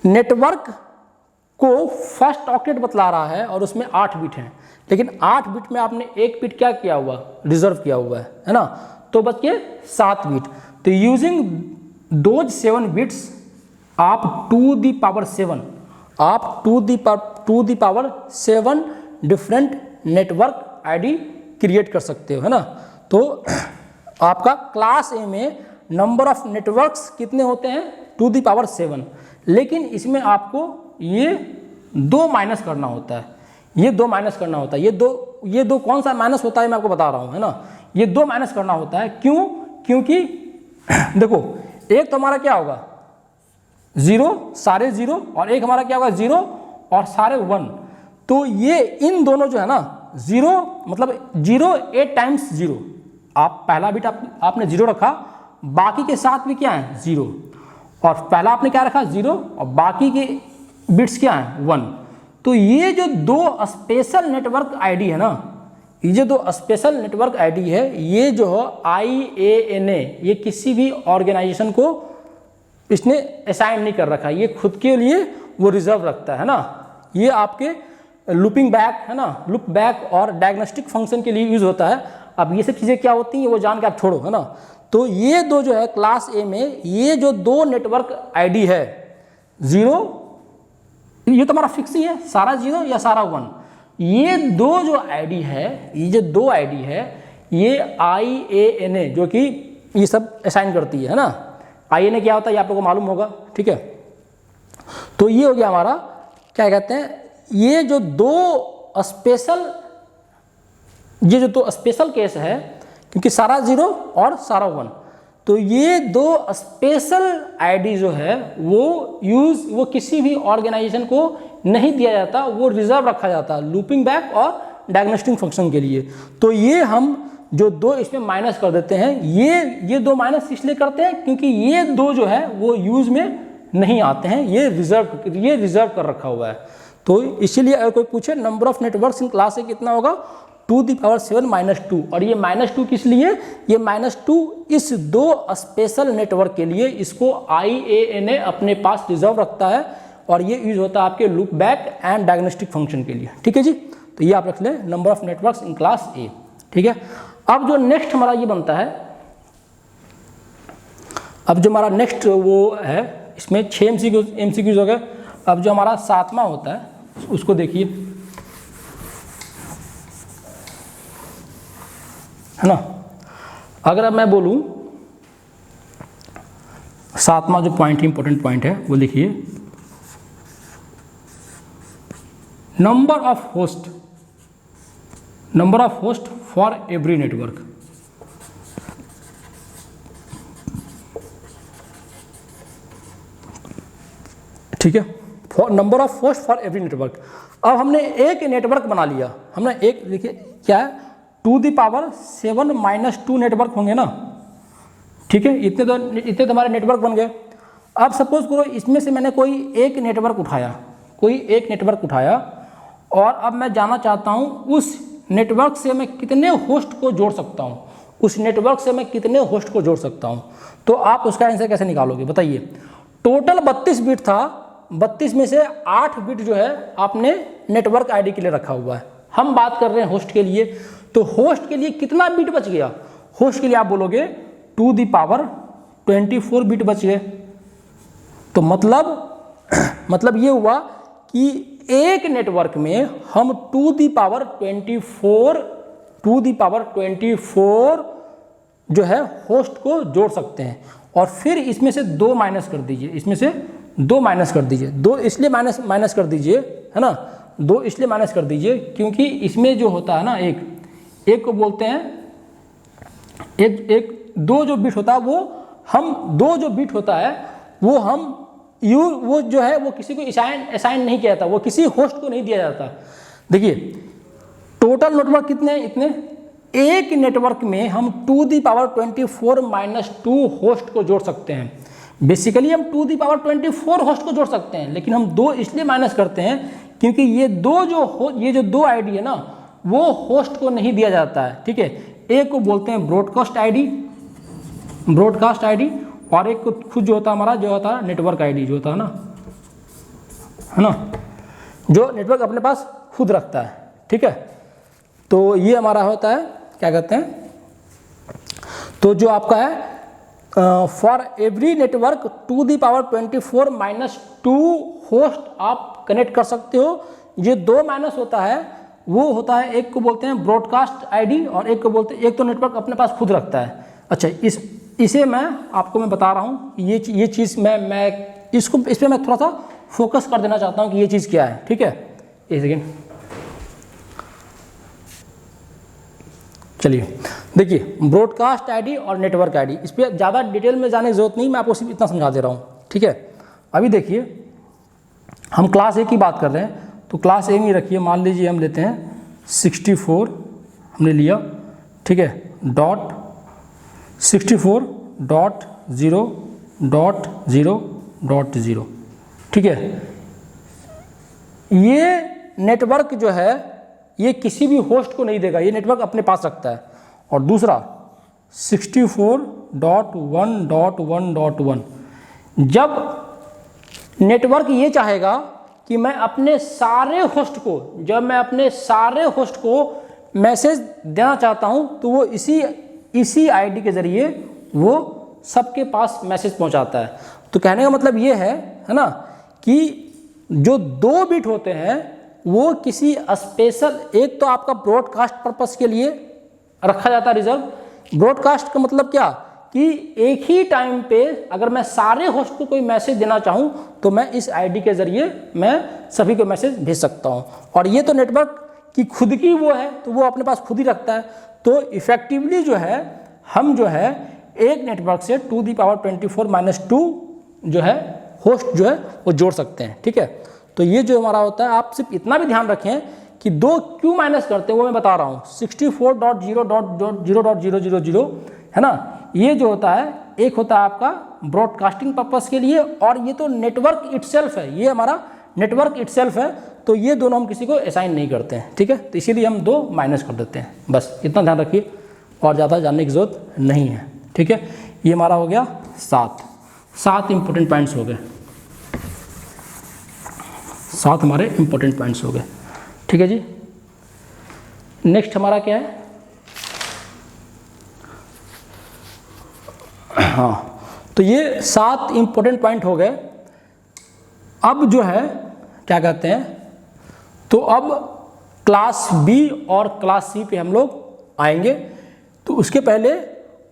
नेटवर्क को फर्स्ट ऑक्टेट बतला रहा है और उसमें 8 बिट हैं, लेकिन 8 बिट में आपने एक बिट क्या किया हुआ? रिजर्व किया हुआ है ना। तो बच के 7 बिट। तो यूजिंग दोज 7 बिट्स आप 2 the power 7 different network ID create कर सकते हो, है ना। तो आपका क्लास ए में नंबर ऑफ नेटवर्क्स कितने होते हैं? 2 दी पावर 7। लेकिन इसमें आपको ये 2 माइनस करना होता है, ये दो कौन सा माइनस होता है मैं आपको बता रहा हूँ, है ना। ये 2 माइनस करना होता है, क्यों? क्योंकि देखो, एक तो हमारा क्या होगा? 0 सारे 0, और एक हमारा क्या होगा? 0 और सारे 1। तो ये इन दोनों जो है ना, 0 मतलब 0 8 टाइम्स 0। आप पहला बिट आपने 0 रखा, बाकी के साथ भी क्या है? 0। और पहला आपने क्या रखा? 0, और बाकी के बिट्स क्या है? 1। तो ये जो 2 स्पेशल नेटवर्क आईडी है ना, ये जो 2 स्पेशल नेटवर्क आईडी है, ये जो IANA, ये किसी भी ऑर्गेनाइजेशन को इसने असाइन नहीं कर रखा, ये खुद के लिए वो रिजर्व रखता है ना। ये आपके लूपिंग बैक, है ना, लूप बैक और डायग्नोस्टिक फंक्शन के लिए यूज होता है। अब ये सब चीज़ें क्या होती हैं वो जान के आप छोड़ो, है ना। तो ये 2 जो है क्लास ए में, ये जो 2 नेटवर्क आईडी है, 0, ये तो हमारा फिक्स ही है, सारा 0 या सारा 1। ये 2 जो आईडी है, ये IANA जो कि ये सब असाइन करती है ना। IANA क्या होता है ये आप लोगों को मालूम होगा, ठीक है। तो ये हो गया हमारा क्या कहते हैं, ये जो दो स्पेशल केस है, क्योंकि सारा 0 और सारा 1, तो ये दो स्पेशल आईडी जो है वो किसी भी ऑर्गेनाइजेशन को नहीं दिया जाता, वो रिजर्व रखा जाता है लूपिंग बैक और डायग्नोस्टिक फंक्शन के लिए। तो ये हम जो दो इसमें माइनस कर देते हैं, ये दो माइनस इसलिए करते हैं क्योंकि ये दो जो है वो यूज में नहीं आते हैं, ये रिजर्व कर रखा हुआ है। तो इसीलिए अगर कोई पूछे number of networks in class ए कितना होगा, 2⁻7 -2, और ये -2 किस लिए, ये -2 इस दो स्पेशल नेटवर्क के लिए, इसको IANA अपने पास रिजर्व रखता है, और ये यूज होता है आपके loop back and diagnostic function के लिए। ठीक है जी, तो ये आप रख लें number of networks in class ए। ठीक है, अब जो नेक्स्ट हमारा ये बनता है, अब जो हमारा नेक्स्ट वो है, इसमें 6 MCQs हो गए। अब जो हमारा 7वां होता है उसको देखिए, है ना। अगर अब मैं बोलूं 7वां जो पॉइंट इंपॉर्टेंट पॉइंट है वो लिखिए, number of host for every network. ठीक है, number of host for every network. अब हमने एक नेटवर्क बना लिया, हमने एक, देखिए क्या है, 2⁻7 -2 नेटवर्क होंगे ना। ठीक है, इतने तो हमारे नेटवर्क बन गए। अब सपोज करो इसमें से मैंने कोई एक नेटवर्क उठाया, और अब मैं जानना चाहता हूं उस नेटवर्क से मैं कितने होस्ट को जोड़ सकता हूं, तो आप उसका आंसर कैसे निकालोगे बताइए। टोटल 32 बिट था, 32 में से 8 बिट जो है आपने नेटवर्क आईडी के लिए रखा हुआ है। हम बात कर रहे हैं होस्ट के लिए, तो होस्ट के लिए कितना बिट बच गया, होस्ट के लिए आप बोलोगे 2⁻24 बिट बच गए। तो मतलब ये हुआ कि एक नेटवर्क में हम 2⁻24 जो है होस्ट को जोड़ सकते हैं, और फिर इसमें से 2 माइनस कर दीजिए, 2 इसलिए माइनस कर दीजिए, है ना, 2 इसलिए माइनस कर दीजिए क्योंकि इसमें जो होता है ना, एक को बोलते हैं, दो जो बिट होता है वो जो है वो किसी को असाइन नहीं किया जाता, वो किसी होस्ट को नहीं दिया जाता। देखिए टोटल नेटवर्क कितने हैं, इतने, एक नेटवर्क में हम 2⁻24 -2 होस्ट को जोड़ सकते हैं। बेसिकली हम 2⁻24 होस्ट को जोड़ सकते हैं, लेकिन हम 2 इसलिए माइनस करते हैं क्योंकि ये जो दो आईडी है ना, वो होस्ट को नहीं दिया जाता है। ठीक है, एक को बोलते हैं ब्रॉडकास्ट आईडी, और एक को खुद जो होता है हमारा, जो होता है नेटवर्क आईडी, जो होता है ना, जो नेटवर्क अपने पास खुद रखता है। ठीक है, तो ये हमारा होता है, क्या कहते हैं, तो जो आपका है फॉर एवरी नेटवर्क 2⁻24 -2 होस्ट आप कनेक्ट कर सकते हो। ये 2 माइनस होता है, वो होता है, एक को बोलते हैं ब्रॉडकास्ट आईडी, और एक को बोलते हैं, एक तो नेटवर्क अपने पास खुद रखता है। अच्छा, इसे मैं आपको बता रहा हूँ, ये चीज़ मैं इस पर मैं थोड़ा सा फोकस कर देना चाहता हूँ कि ये चीज़ क्या है। ठीक है, एक सेकेंड, चलिए देखिए, ब्रॉडकास्ट आईडी और नेटवर्क आईडी, इस पर ज़्यादा डिटेल में जाने की जरूरत नहीं, मैं आपको सिर्फ इतना समझा दे रहा हूँ। ठीक है, अभी देखिए हम क्लास ए की बात कर रहे हैं, तो क्लास ए में रखिए, मान लीजिए हम लेते हैं 64 हमने लिया। ठीक है, .64.0.0.0। ठीक है, ये नेटवर्क जो है ये किसी भी होस्ट को नहीं देगा, ये नेटवर्क अपने पास रखता है। और दूसरा 64.1.1.1, जब नेटवर्क ये चाहेगा कि मैं अपने सारे होस्ट को मैसेज देना चाहता हूं, तो वो इसी आईडी के जरिए वो सबके पास मैसेज पहुंचाता है। तो कहने का मतलब ये है ना, कि जो 2 बिट होते हैं वो किसी स्पेशल, एक तो आपका ब्रॉडकास्ट पर्पस के लिए रखा जाता है रिजर्व। ब्रॉडकास्ट का मतलब क्या, कि एक ही टाइम पे अगर मैं सारे होस्ट को कोई मैसेज देना चाहूँ तो मैं इस आईडी के ज़रिए मैं सभी को मैसेज भेज सकता हूँ। और ये तो नेटवर्क की खुद की वो है, तो वो अपने पास खुद ही रखता है। तो इफ़ेक्टिवली जो है हम जो है एक नेटवर्क से 2⁻²4-2 जो है होस्ट जो है वो जोड़ सकते हैं। ठीक है, तो ये जो हमारा होता है, आप सिर्फ इतना भी ध्यान रखें कि 2 क्यों माइनस करते हैं वो मैं बता रहा हूँ। 64.0.0.000 है ना, ये जो होता है एक होता है आपका ब्रॉडकास्टिंग पर्पस के लिए, और ये तो नेटवर्क इटसेल्फ है, ये हमारा नेटवर्क इटसेल्फ है, तो ये दोनों हम किसी को असाइन नहीं करते हैं। ठीक है, तो इसीलिए हम 2 माइनस कर देते हैं, बस इतना ध्यान रखिए और ज़्यादा जानने की ज़रूरत नहीं है। ठीक है, ये हमारा हो गया 7 इंपॉर्टेंट पॉइंट्स हो गए, 7 हमारे इंपॉर्टेंट पॉइंट्स हो गए। ठीक है जी, नेक्स्ट हमारा क्या है, हाँ, तो ये 7 इंपॉर्टेंट पॉइंट हो गए। अब जो है क्या कहते हैं, तो अब क्लास बी और क्लास सी पे हम लोग आएंगे। तो उसके पहले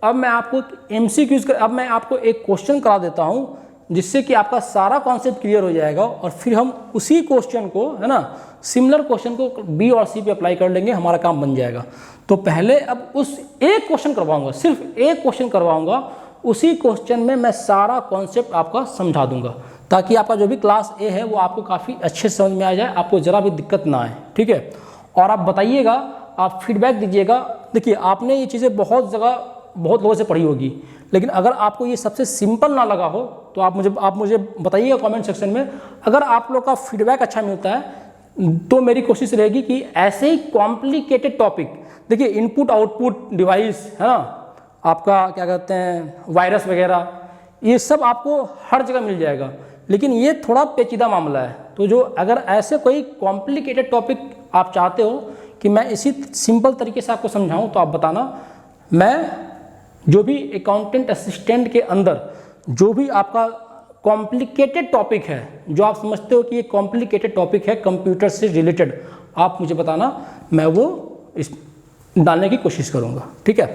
अब मैं आपको MCQs अब मैं आपको एक क्वेश्चन करा देता हूँ जिससे कि आपका सारा कॉन्सेप्ट क्लियर हो जाएगा, और फिर हम उसी क्वेश्चन को है ना, सिमिलर क्वेश्चन को बी और सी पे अप्लाई कर लेंगे, हमारा काम बन जाएगा। तो पहले अब उस एक क्वेश्चन करवाऊंगा, सिर्फ एक क्वेश्चन करवाऊंगा, उसी क्वेश्चन में मैं सारा कॉन्सेप्ट आपका समझा दूंगा, ताकि आपका जो भी क्लास ए है वो आपको काफ़ी अच्छे से समझ में आ जाए, आपको ज़रा भी दिक्कत ना आए। ठीक है, और आप बताइएगा, आप फीडबैक दीजिएगा। देखिए, आपने ये चीज़ें बहुत जगह बहुत लोगों से पढ़ी होगी, लेकिन अगर आपको ये सबसे सिंपल ना लगा हो तो आप मुझे बताइएगा कमेंट सेक्शन में। अगर आप लोग का फीडबैक अच्छा मिलता है तो मेरी कोशिश रहेगी कि ऐसे ही कॉम्प्लिकेटेड टॉपिक, देखिए इनपुट आउटपुट डिवाइस है ना, आपका क्या कहते हैं वायरस वगैरह, ये सब आपको हर जगह मिल जाएगा, लेकिन ये थोड़ा पेचीदा मामला है। तो जो अगर ऐसे कोई कॉम्प्लिकेटेड टॉपिक आप चाहते हो कि मैं इसी सिंपल तरीके से आपको समझाऊं तो आप बताना। मैं जो भी अकाउंटेंट असिस्टेंट के अंदर जो भी आपका कॉम्प्लिकेटेड टॉपिक है, जो आप समझते हो कि ये कॉम्प्लिकेटेड टॉपिक है कंप्यूटर से रिलेटेड, आप मुझे बताना, मैं वो इस डालने की कोशिश करूँगा। ठीक है,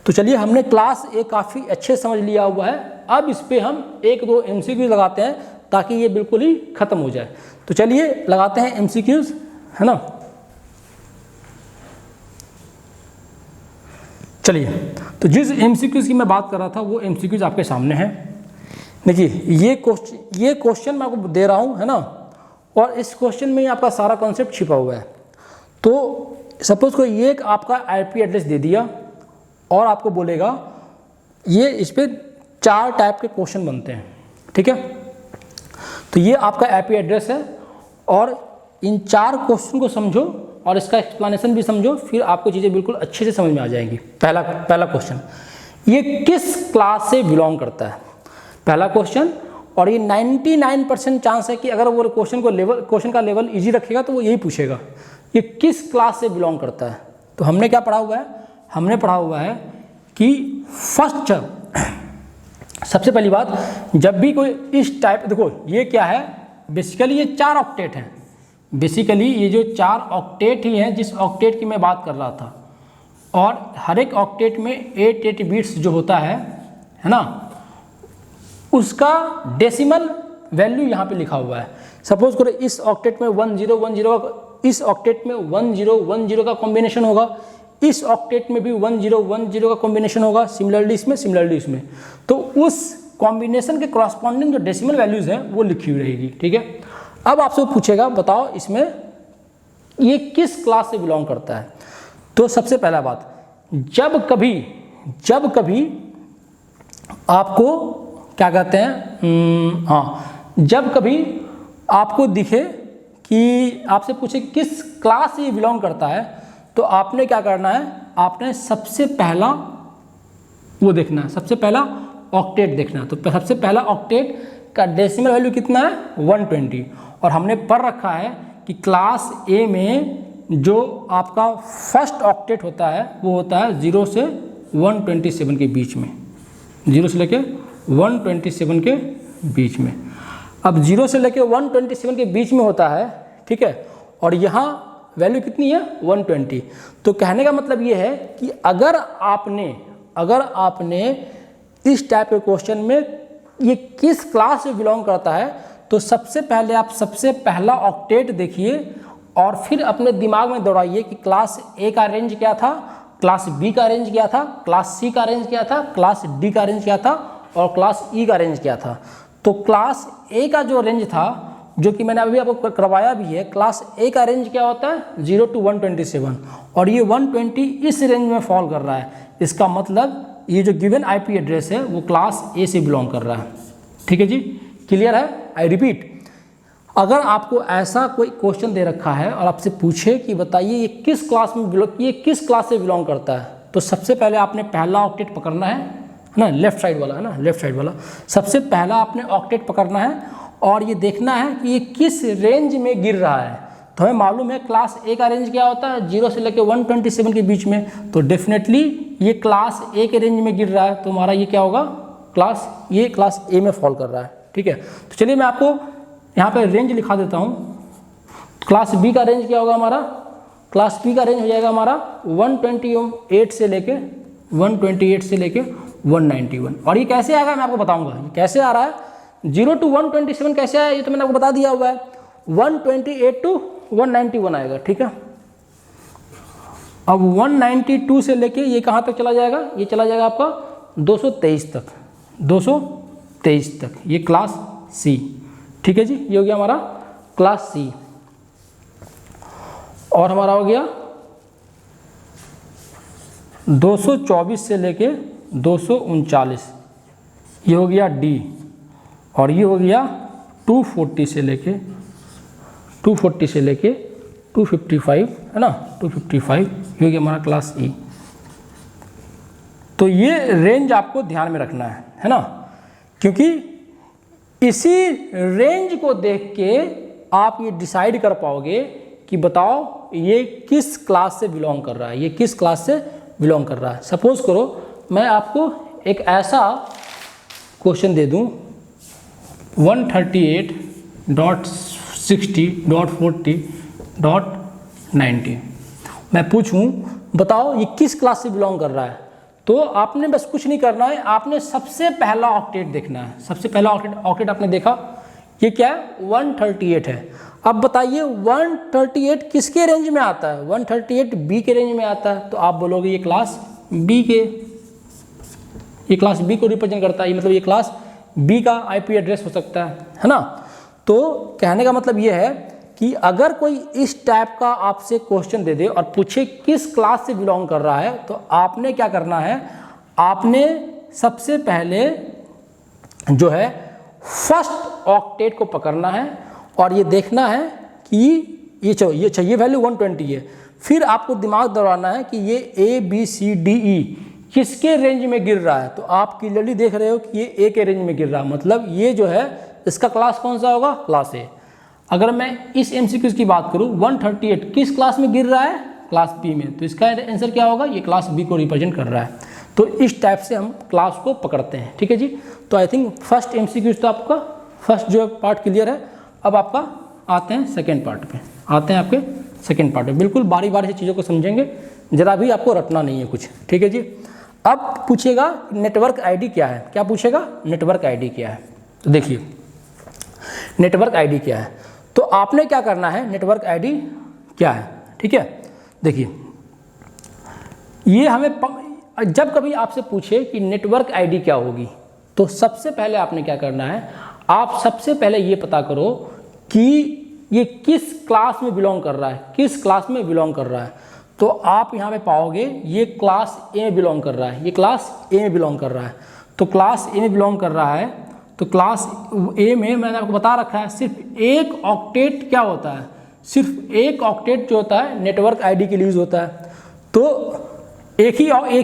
तो चलिए, हमने क्लास ए काफ़ी अच्छे समझ लिया हुआ है। अब इस पर हम 1-2 MCQs लगाते हैं ताकि ये बिल्कुल ही ख़त्म हो जाए। तो चलिए लगाते हैं MCQs, है ना। चलिए, तो जिस MCQs की मैं बात कर रहा था वो MCQs आपके सामने हैं। देखिए, ये क्वेश्चन मैं आपको दे रहा हूँ, है ना, और इस क्वेश्चन में ही आपका सारा कॉन्सेप्ट छिपा हुआ है। तो सपोज को ये एक आपका IP एड्रेस दे दिया और आपको बोलेगा ये इस पर 4 टाइप के क्वेश्चन बनते हैं। ठीक है, तो ये आपका IP एड्रेस है, और इन 4 क्वेश्चन को समझो और इसका एक्सप्लेनेशन भी समझो, फिर आपको चीज़ें बिल्कुल अच्छे से समझ में आ जाएंगी। पहला क्वेश्चन, ये किस क्लास से बिलोंग करता है, पहला क्वेश्चन। और ये 99% चांस है कि अगर वो क्वेश्चन का लेवल इजी रखेगा तो वो यही पूछेगा, ये किस क्लास से बिलोंग करता है। तो हमने क्या पढ़ा हुआ है, हमने पढ़ा हुआ है कि फर्स्ट, सबसे पहली बात, जब भी कोई इस टाइप, देखो ये क्या है, बेसिकली ये 4 ऑक्टेट हैं। बेसिकली ये जो 4 ऑक्टेट ही हैं जिस ऑक्टेट की मैं बात कर रहा था, और हर एक ऑक्टेट में 8 बिट्स जो होता है ना, उसका डेसिमल वैल्यू यहाँ पे लिखा हुआ है। सपोज करो इस ऑक्टेट में 1010, इस ऑक्टेट में 1010 का कॉम्बिनेशन होगा, इस ऑक्टेट में भी 1010 का कॉम्बिनेशन होगा, सिमिलरली इसमें, तो उस कॉम्बिनेशन के कॉरस्पॉन्डिंग जो डेसिमल वैल्यूज हैं वो लिखी हुई रहेगी। ठीक है, अब आपसे पूछेगा बताओ इसमें ये किस क्लास से बिलोंग करता है। तो सबसे पहला बात, जब कभी आपको क्या कहते हैं, जब कभी आपको दिखे कि आपसे पूछे किस क्लास से बिलोंग करता है, तो आपने क्या करना है, आपने सबसे पहला वो देखना है, सबसे पहला ऑक्टेट देखना है। तो सबसे पहला ऑक्टेट का डेसिमल वैल्यू कितना है, 120, और हमने पढ़ रखा है कि क्लास ए में जो आपका फर्स्ट ऑक्टेट होता है वो होता है 0 से 127 के बीच में, 0 से लेके 127 के बीच में। अब 0 से लेके 127 के बीच में होता है, ठीक है, और यहाँ वैल्यू कितनी है, 120। तो कहने का मतलब ये है कि अगर आपने इस टाइप के क्वेश्चन में ये किस क्लास से बिलोंग करता है, तो सबसे पहले आप सबसे पहला ऑक्टेट देखिए और फिर अपने दिमाग में दौड़ाइए कि क्लास ए का रेंज क्या था, क्लास बी का रेंज क्या था, क्लास सी का रेंज क्या था, क्लास डी का रेंज क्या था और क्लास ई का रेंज क्या था। तो क्लास ए का जो रेंज था, जो कि मैंने अभी आपको करवाया भी है, क्लास ए का रेंज क्या होता है 0 to 127 और ये 120 इस रेंज में फॉल कर रहा है। इसका मतलब ये जो गिवन आईपी एड्रेस है वो क्लास ए से बिलोंग कर रहा है। ठीक है जी, क्लियर है। आई रिपीट, अगर आपको ऐसा कोई क्वेश्चन दे रखा है और आपसे पूछे कि बताइए ये किस क्लास से बिलोंग करता है, तो सबसे पहले आपने पहला ऑक्टेट पकड़ना है ना, लेफ्ट साइड वाला है ना, लेफ्ट साइड वाला सबसे पहला आपने ऑक्टेट पकड़ना है और ये देखना है कि ये किस रेंज में गिर रहा है। तो हमें मालूम है क्लास ए का रेंज क्या होता है 0 से लेकर 127 के बीच में, तो डेफिनेटली ये क्लास ए के रेंज में गिर रहा है, तो हमारा ये क्या होगा, ये क्लास ए में फॉल कर रहा है। ठीक है, तो चलिए मैं आपको यहाँ पे रेंज लिखा देता हूँ। क्लास बी का रेंज क्या होगा हमारा, क्लास बी का रेंज हो जाएगा हमारा 128 से लेके 191 और ये कैसे आएगा मैं आपको बताऊंगा। ये कैसे आ रहा है 0 to 127 कैसे आया, ये तो मैंने आपको बता दिया हुआ है। 128 to 191 आएगा। ठीक है, अब 192 से लेके ये कहाँ तक चला जाएगा, ये चला जाएगा आपका 223 तक, 223 तक, ये क्लास सी। ठीक है जी, ये हो गया हमारा क्लास सी। और हमारा हो गया 224 से लेके 239, ये हो गया डी। और ये हो गया 240 से लेके 255 है ना, 255, ये हो गया हमारा क्लास ई। तो ये रेंज आपको ध्यान में रखना है ना, क्योंकि इसी रेंज को देख के आप ये डिसाइड कर पाओगे कि बताओ ये किस क्लास से बिलोंग कर रहा है, ये किस क्लास से बिलोंग कर रहा है। सपोज करो मैं आपको एक ऐसा क्वेश्चन दे दूं 138.60.40.19, मैं पूछूं बताओ ये किस क्लास से बिलोंग कर रहा है, तो आपने बस कुछ नहीं करना है, आपने सबसे पहला ऑक्टेट देखना है। सबसे पहला ऑक्टेट आपने देखा, ये क्या है 138 है। अब बताइए 138 किसके रेंज में आता है, 138 बी के रेंज में आता है, तो आप बोलोगे ये क्लास बी को रिप्रेजेंट करता है, मतलब ये क्लास बी का आईपी एड्रेस हो सकता है ना। तो कहने का मतलब ये है कि अगर कोई इस टाइप का आपसे क्वेश्चन दे दे और पूछे किस क्लास से बिलोंग कर रहा है, तो आपने क्या करना है, आपने सबसे पहले जो है फर्स्ट ऑक्टेट को पकड़ना है और ये देखना है कि ये चाहिए वैल्यू 120 है। फिर आपको दिमाग दौड़ाना है कि ये ए बी सी डी ई किसके रेंज में गिर रहा है, तो आप क्लियरली देख रहे हो कि ये ए के रेंज में गिर रहा है, मतलब ये जो है इसका क्लास कौन सा होगा, क्लास ए। अगर मैं इस एमसीक्यूज की बात करूं 138 किस क्लास में गिर रहा है, क्लास बी में, तो इसका आंसर क्या होगा, ये क्लास बी को रिप्रेजेंट कर रहा है। तो इस टाइप से हम क्लास को पकड़ते हैं। ठीक है जी, तो आई थिंक फर्स्ट एमसीक्यूज तो आपका फर्स्ट जो पार्ट क्लियर है। अब आपका आते हैं सेकेंड पार्ट पे, बिल्कुल बारी बारी से चीज़ों को समझेंगे, ज़रा भी आपको रटना नहीं है कुछ। ठीक है जी, अब पूछेगा नेटवर्क आईडी क्या है, क्या पूछेगा, नेटवर्क आईडी क्या है। तो देखिए नेटवर्क आईडी क्या है, तो आपने क्या करना है, नेटवर्क आईडी क्या है। ठीक है, देखिए ये हमें जब कभी आपसे पूछे कि नेटवर्क आईडी क्या होगी, तो सबसे पहले आपने क्या करना है, आप सबसे पहले ये पता करो कि ये किस क्लास में बिलोंग कर रहा है, किस क्लास में बिलोंग कर रहा है। तो आप यहाँ पे पाओगे ये क्लास ए में बिलोंग कर रहा है, ये क्लास ए में बिलोंग कर रहा है। तो क्लास ए में बिलोंग कर रहा है, तो क्लास ए में मैंने आपको बता रखा है सिर्फ एक ऑक्टेट क्या होता है, सिर्फ एक ऑक्टेट जो होता है नेटवर्क आईडी के लिए यूज़ होता है। तो एक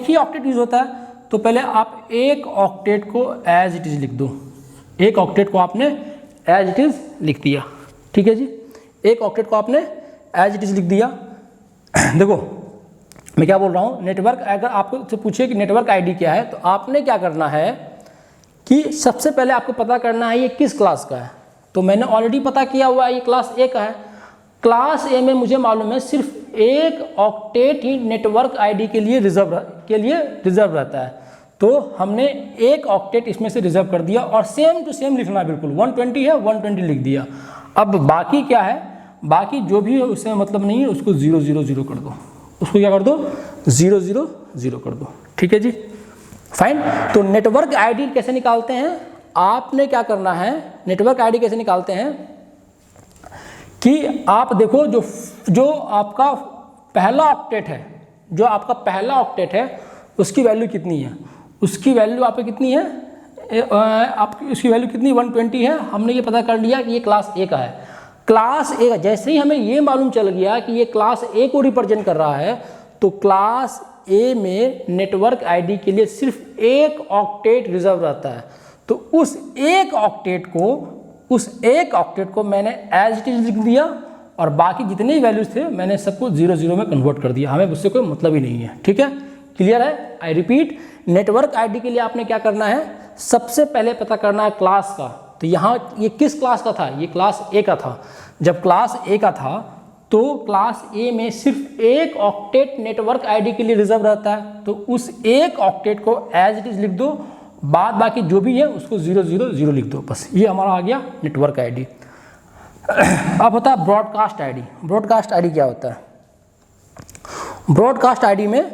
ही ऑक्टेट यूज़ होता है, तो पहले आप एक ऑक्टेट को एज इट इज़ लिख दो, एक ऑक्टेट को आपने एज इट इज़ लिख दिया। ठीक है जी, एक ऑक्टेट को आपने एज इट इज़ लिख दिया। देखो मैं क्या बोल रहा हूँ, नेटवर्क अगर आपको पूछे कि नेटवर्क आईडी क्या है, तो आपने क्या करना है कि सबसे पहले आपको पता करना है ये किस क्लास का है। तो मैंने ऑलरेडी पता किया हुआ है ये क्लास ए का है। क्लास ए में मुझे मालूम है सिर्फ एक ऑक्टेट ही नेटवर्क आईडी के लिए रिजर्व रहता है। तो हमने एक ऑक्टेट इसमें से रिजर्व कर दिया और सेम टू सेम लिखना बिल्कुल, 120 है 120 लिख दिया। अब बाकी क्या है, बाकी जो भी है उससे मतलब नहीं है, उसको 000 कर दो, उसको क्या कर दो 000 कर दो, ठीक है जी, फाइन। तो नेटवर्क आईडी कैसे निकालते हैं, आपने क्या करना है, नेटवर्क आईडी कैसे निकालते हैं कि आप देखो जो आपका पहला ऑक्टेट है, जो आपका पहला ऑक्टेट है उसकी वैल्यू कितनी है, उसकी वैल्यू आपकी कितनी है, आपकी उसकी वैल्यू कितनी 120 है। हमने ये पता कर लिया कि ये क्लास ए का है, क्लास ए का। जैसे ही हमें ये मालूम चल गया कि ये क्लास ए को रिप्रेजेंट कर रहा है, तो क्लास ए में नेटवर्क आईडी के लिए सिर्फ एक ऑक्टेट रिजर्व रहता है। तो उस एक ऑक्टेट को मैंने एज इट इज लिख दिया और बाकी जितने वैल्यूज थे मैंने सबको 0 में कन्वर्ट कर दिया, हमें उससे कोई मतलब ही नहीं है, ठीक है, क्लियर है। आई रिपीट, नेटवर्क आईडी के लिए आपने क्या करना है, सबसे पहले पता करना है क्लास का। तो यहाँ ये किस क्लास का था, ये क्लास ए का था। जब क्लास ए का था तो क्लास ए में सिर्फ एक ऑक्टेट नेटवर्क आईडी के लिए रिजर्व रहता है, तो उस एक ऑक्टेट को एज इट इज लिख दो, बाद बाकी जो भी है उसको 000 लिख दो, बस ये हमारा आ गया नेटवर्क आईडी। अब होता है ब्रॉडकास्ट आईडी। ब्रॉडकास्ट आईडी क्या होता है, ब्रॉडकास्ट आईडी में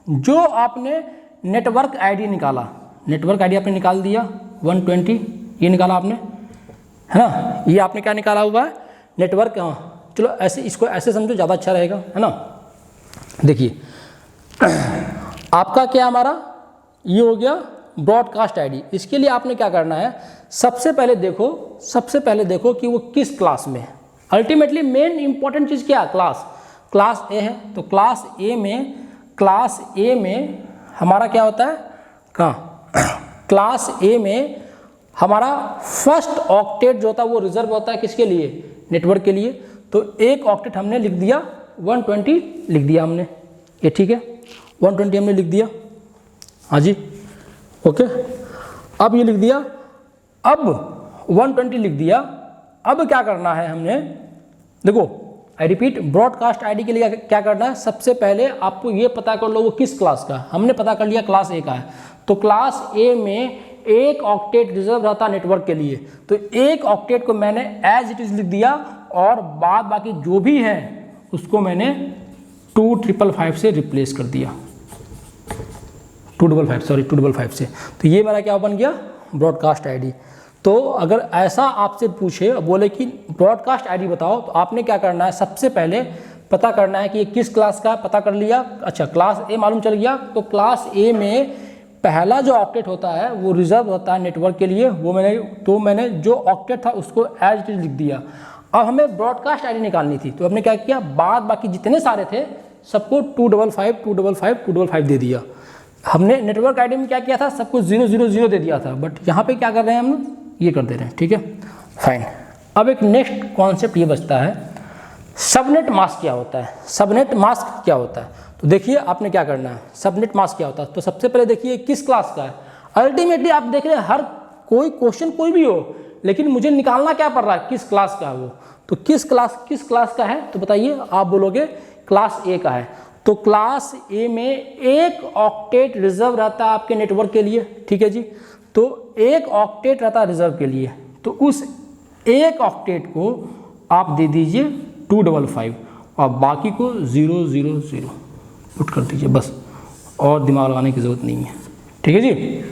जो आपने नेटवर्क आईडी निकाला, नेटवर्क आईडी आपने निकाल दिया 120, ये निकाला आपने, है ना, ये आपने क्या निकाला हुआ है नेटवर्क, हाँ चलो ऐसे इसको ऐसे समझो ज़्यादा अच्छा रहेगा, है ना। देखिए आपका क्या, हमारा ये हो गया ब्रॉडकास्ट आईडी। इसके लिए आपने क्या करना है, सबसे पहले देखो कि वो किस क्लास में। अल्टीमेटली मेन इंपॉर्टेंट चीज़ क्या है, क्लास ए है, तो क्लास ए में हमारा क्या होता है, कहाँ क्लास ए में हमारा फर्स्ट ऑक्टेट जो होता है वो रिजर्व होता है किसके लिए, नेटवर्क के लिए। तो एक ऑक्टेट हमने लिख दिया 120 लिख दिया हमने, ये ठीक है, 120 हमने लिख दिया, हाँ जी ओके। अब ये लिख दिया, अब 120 लिख दिया। अब क्या करना है हमने, देखो आई रिपीट, ब्रॉडकास्ट आईडी के लिए क्या करना है, सबसे पहले आपको ये पता कर लो वो किस क्लास का। हमने पता कर लिया क्लास ए का है, तो क्लास ए में एक ऑक्टेट रिजर्व रहता है नेटवर्क के लिए, तो एक ऑक्टेट को मैंने एज इट इज लिख दिया और बाद बाकी जो भी है उसको मैंने 2555 से रिप्लेस कर दिया, 255 से। तो ये मेरा क्या बन गया, ब्रॉडकास्ट आईडी। तो अगर ऐसा आपसे पूछे, बोले कि ब्रॉडकास्ट आईडी बताओ, तो आपने क्या करना है, सबसे पहले पता करना है कि ये किस क्लास का, पता कर लिया, अच्छा क्लास ए मालूम चल गया, तो क्लास ए में पहला जो ऑक्टेट होता है वो रिजर्व होता है नेटवर्क के लिए, वो मैंने जो ऑक्टेट था उसको एज इट इज लिख दिया। अब हमें ब्रॉडकास्ट आईडी निकालनी थी, तो हमने क्या किया, बाद बाकी जितने सारे थे सबको 255 दे दिया। हमने नेटवर्क आईडी में क्या किया था, सबको 000 दे दिया था, बट यहाँ पे क्या कर रहे हैं हम, ये कर दे रहे हैं, ठीक है फाइन। अब एक नेक्स्ट कॉन्सेप्ट ये बचता है, सबनेट मास्क क्या होता है। सबनेट मास्क क्या होता है, तो देखिए आपने क्या करना है, सबनेट मास्क क्या होता है, तो सबसे पहले देखिए किस क्लास का है। अल्टीमेटली आप देख रहे हैं हर कोई क्वेश्चन कोई भी हो, लेकिन मुझे निकालना क्या पड़ रहा है, किस क्लास का है वो। तो किस क्लास का है, तो बताइए, आप बोलोगे क्लास ए का है, तो क्लास ए में एक ऑक्टेट रिजर्व रहता है आपके नेटवर्क के लिए, ठीक है जी। तो एक ऑक्टेट रहता है रिजर्व के लिए, तो उस एक ऑक्टेट को आप दे दीजिए 255 और बाकी को 000 पुट कर दीजिए, बस, और दिमाग लगाने की ज़रूरत नहीं है, ठीक है जी।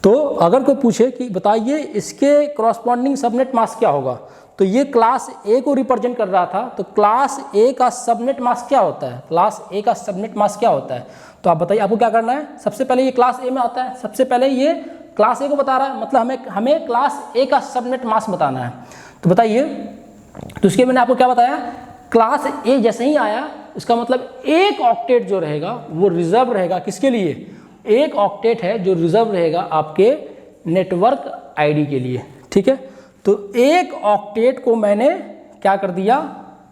तो अगर कोई पूछे कि बताइए इसके करस्पॉन्डिंग सबनेट मास्क क्या होगा, तो ये क्लास ए को रिप्रेजेंट कर रहा था, तो क्लास ए का सबनेट मास्क क्या होता है, क्लास ए का सबनेट मास्क क्या होता है, तो आप बताइए आपको क्या करना है। सबसे पहले ये क्लास ए में आता है, सबसे पहले ये क्लास ए को बता रहा है, मतलब हमें क्लास ए का सबनेट मास्क बताना है। तो बताइए, तो इसके मैंने आपको क्या बताया, क्लास ए जैसे ही आया इसका मतलब एक ऑक्टेट जो रहेगा वो रिजर्व रहेगा किसके लिए, एक ऑक्टेट है जो रिजर्व रहेगा आपके नेटवर्क आईडी के लिए, ठीक है। तो एक ऑक्टेट को मैंने क्या कर दिया,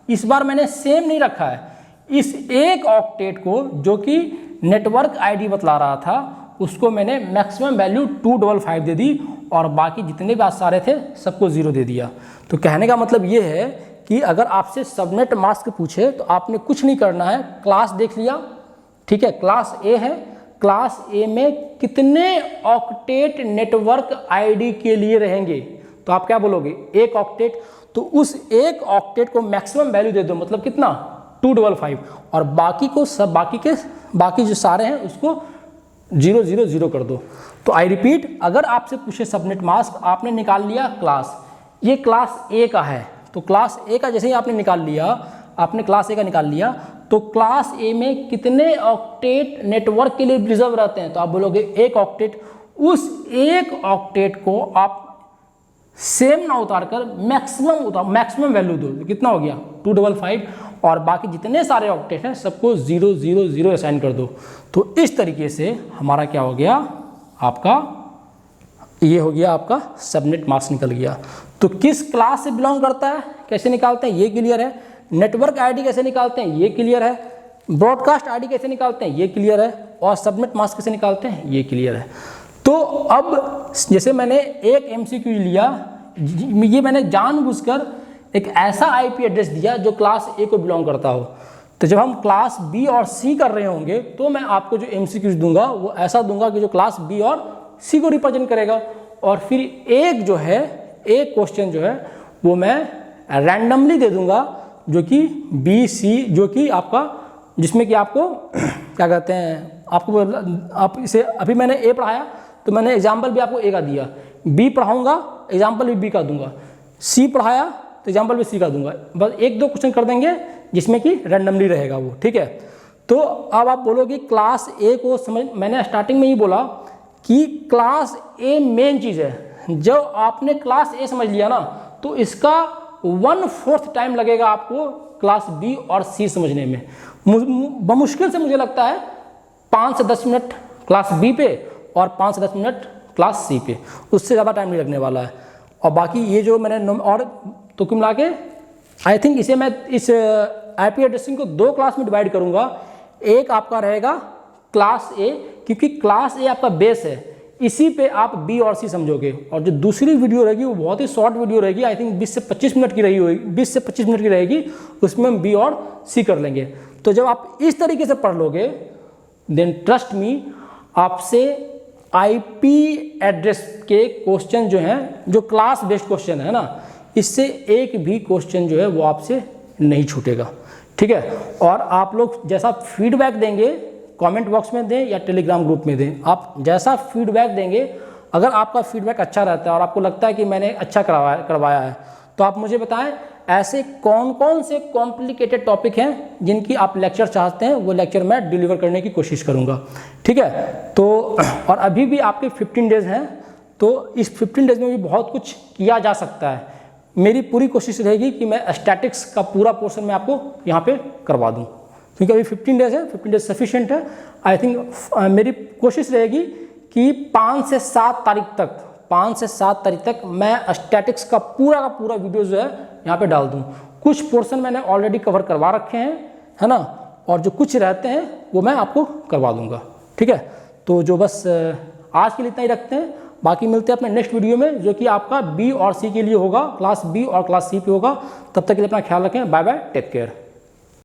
इस बार मैंने सेम नहीं रखा है, इस एक ऑक्टेट को जो कि नेटवर्क आईडी बतला रहा था उसको मैंने मैक्सिमम वैल्यू 255 दे दी और बाकी जितने भी सारे थे सबको 0 दे दिया। तो कहने का मतलब ये है कि अगर आपसे सबनेट मास्क पूछे तो आपने कुछ नहीं करना है, क्लास देख लिया, ठीक है, क्लास ए है, क्लास ए में कितने ऑक्टेट नेटवर्क आईडी के लिए रहेंगे। तो आप क्या बोलोगे, एक ऑक्टेट, तो उस एक ऑक्टेट को मैक्सिमम वैल्यू दे दो, मतलब कितना 255, और बाकी को सब बाकी जो सारे हैं उसको 000 कर दो। तो आई रिपीट, अगर आपसे पूछे सबनेट मास्क, आपने निकाल लिया क्लास, ये क्लास ए का है, तो क्लास ए का जैसे ही आपने निकाल लिया, आपने क्लास ए का निकाल लिया, तो क्लास ए में कितने ऑक्टेट नेटवर्क के लिए रिजर्व रहते हैं। तो आप बोलोगे एक ऑक्टेट। उस एक ऑक्टेट को आप सेम ना उतार कर मैक्सिमम वैल्यू दो, तो कितना हो गया 255, और बाकी जितने सारे ऑक्टेट हैं सबको 000 असाइन कर दो। तो इस तरीके से हमारा क्या हो गया, आपका ये हो गया, आपका सबनेट मास्क निकल गया। तो किस क्लास से बिलोंग करता है, कैसे निकालते हैं, ये क्लियर है। नेटवर्क आईडी कैसे निकालते हैं, ये क्लियर है। ब्रॉडकास्ट आईडी कैसे निकालते हैं, ये क्लियर है। और सबनेट मास्क कैसे निकालते हैं, ये क्लियर है। तो अब जैसे मैंने एक एमसीक्यू लिया, ये मैंने जानबूझकर एक ऐसा आईपी एड्रेस दिया जो क्लास ए को बिलोंग करता हो। तो जब हम क्लास बी और सी कर रहे होंगे तो मैं आपको जो एमसीक्यूज दूंगा वो ऐसा दूंगा कि जो क्लास बी और सी को रिप्रेजेंट करेगा। और फिर एक जो है, एक क्वेश्चन जो है वो मैं रैंडमली दे दूंगा, जो कि बी सी, जो कि आपका, जिसमें कि आपको क्या कहते हैं, आपको आप इसे, अभी मैंने ए पढ़ाया तो मैंने एग्जाम्पल भी आपको ए का दिया, बी पढ़ाऊंगा एग्जाम्पल भी बी का दूंगा, सी पढ़ाया तो एग्जाम्पल भी सी का दूंगा। बस एक दो क्वेश्चन कर देंगे जिसमें कि रैंडमली रहेगा वो, ठीक है। तो अब आप बोलोगे क्लास ए को समझ, मैंने स्टार्टिंग में ही बोला कि क्लास ए मेन चीज़ है। जब आपने क्लास ए समझ लिया ना, तो इसका 1/4 टाइम लगेगा आपको क्लास बी और सी समझने में। बमुश्किल से मुझे लगता है 5 से 10 मिनट क्लास बी पे और 5 से 10 मिनट क्लास सी पे, उससे ज़्यादा टाइम नहीं लगने वाला है। और बाकी ये जो मैंने और तो कुल मिला के आई थिंक इसे मैं इस आईपी एड्रेसिंग को 2 क्लास में डिवाइड करूंगा। एक आपका रहेगा क्लास ए, क्योंकि क्लास ए आपका बेस है, इसी पे आप बी और सी समझोगे। और जो दूसरी वीडियो रहेगी वो बहुत ही शॉर्ट वीडियो रहेगी, आई थिंक 20 से 25 मिनट की रही होगी, 20 से 25 मिनट की रहेगी, उसमें हम बी और सी कर लेंगे। तो जब आप इस तरीके से पढ़ लोगे, देन ट्रस्ट मी, आपसे आईपी एड्रेस के क्वेश्चन जो हैं, जो क्लास बेस्ड क्वेश्चन है ना, इससे एक भी क्वेश्चन जो है वो आपसे नहीं छूटेगा, ठीक है। और आप लोग जैसा फीडबैक देंगे, कमेंट बॉक्स में दें या टेलीग्राम ग्रुप में दें, आप जैसा फीडबैक देंगे, अगर आपका फीडबैक अच्छा रहता है और आपको लगता है कि मैंने अच्छा करवाया है, तो आप मुझे बताएं ऐसे कौन कौन से कॉम्प्लिकेटेड टॉपिक हैं जिनकी आप लेक्चर चाहते हैं, वो लेक्चर मैं डिलीवर करने की कोशिश करूंगा, ठीक है। तो और अभी भी आपके 15 डेज हैं, तो इस 15 डेज में भी बहुत कुछ किया जा सकता है। मेरी पूरी कोशिश रहेगी कि मैं स्टैटिक्स का पूरा पोर्शन मैं आपको यहाँ पे करवा दूँ, क्योंकि अभी 15 डेज है, 15 डेज सफिशिएंट है। आई थिंक मेरी कोशिश रहेगी कि 5 से 7 तारीख तक मैं स्टैटिक्स का पूरा वीडियो जो है यहाँ पे डाल दूँ। कुछ पोर्शन मैंने ऑलरेडी कवर करवा रखे हैं, है ना, और जो कुछ रहते हैं वो मैं आपको करवा दूँगा, ठीक है। तो जो बस आज के लिए इतना ही रखते हैं, बाकी मिलते हैं अपने नेक्स्ट वीडियो में, जो कि आपका बी और सी के लिए होगा, क्लास बी और क्लास सी पे होगा। तब तक के लिए अपना ख्याल रखें, बाय बाय, टेक केयर।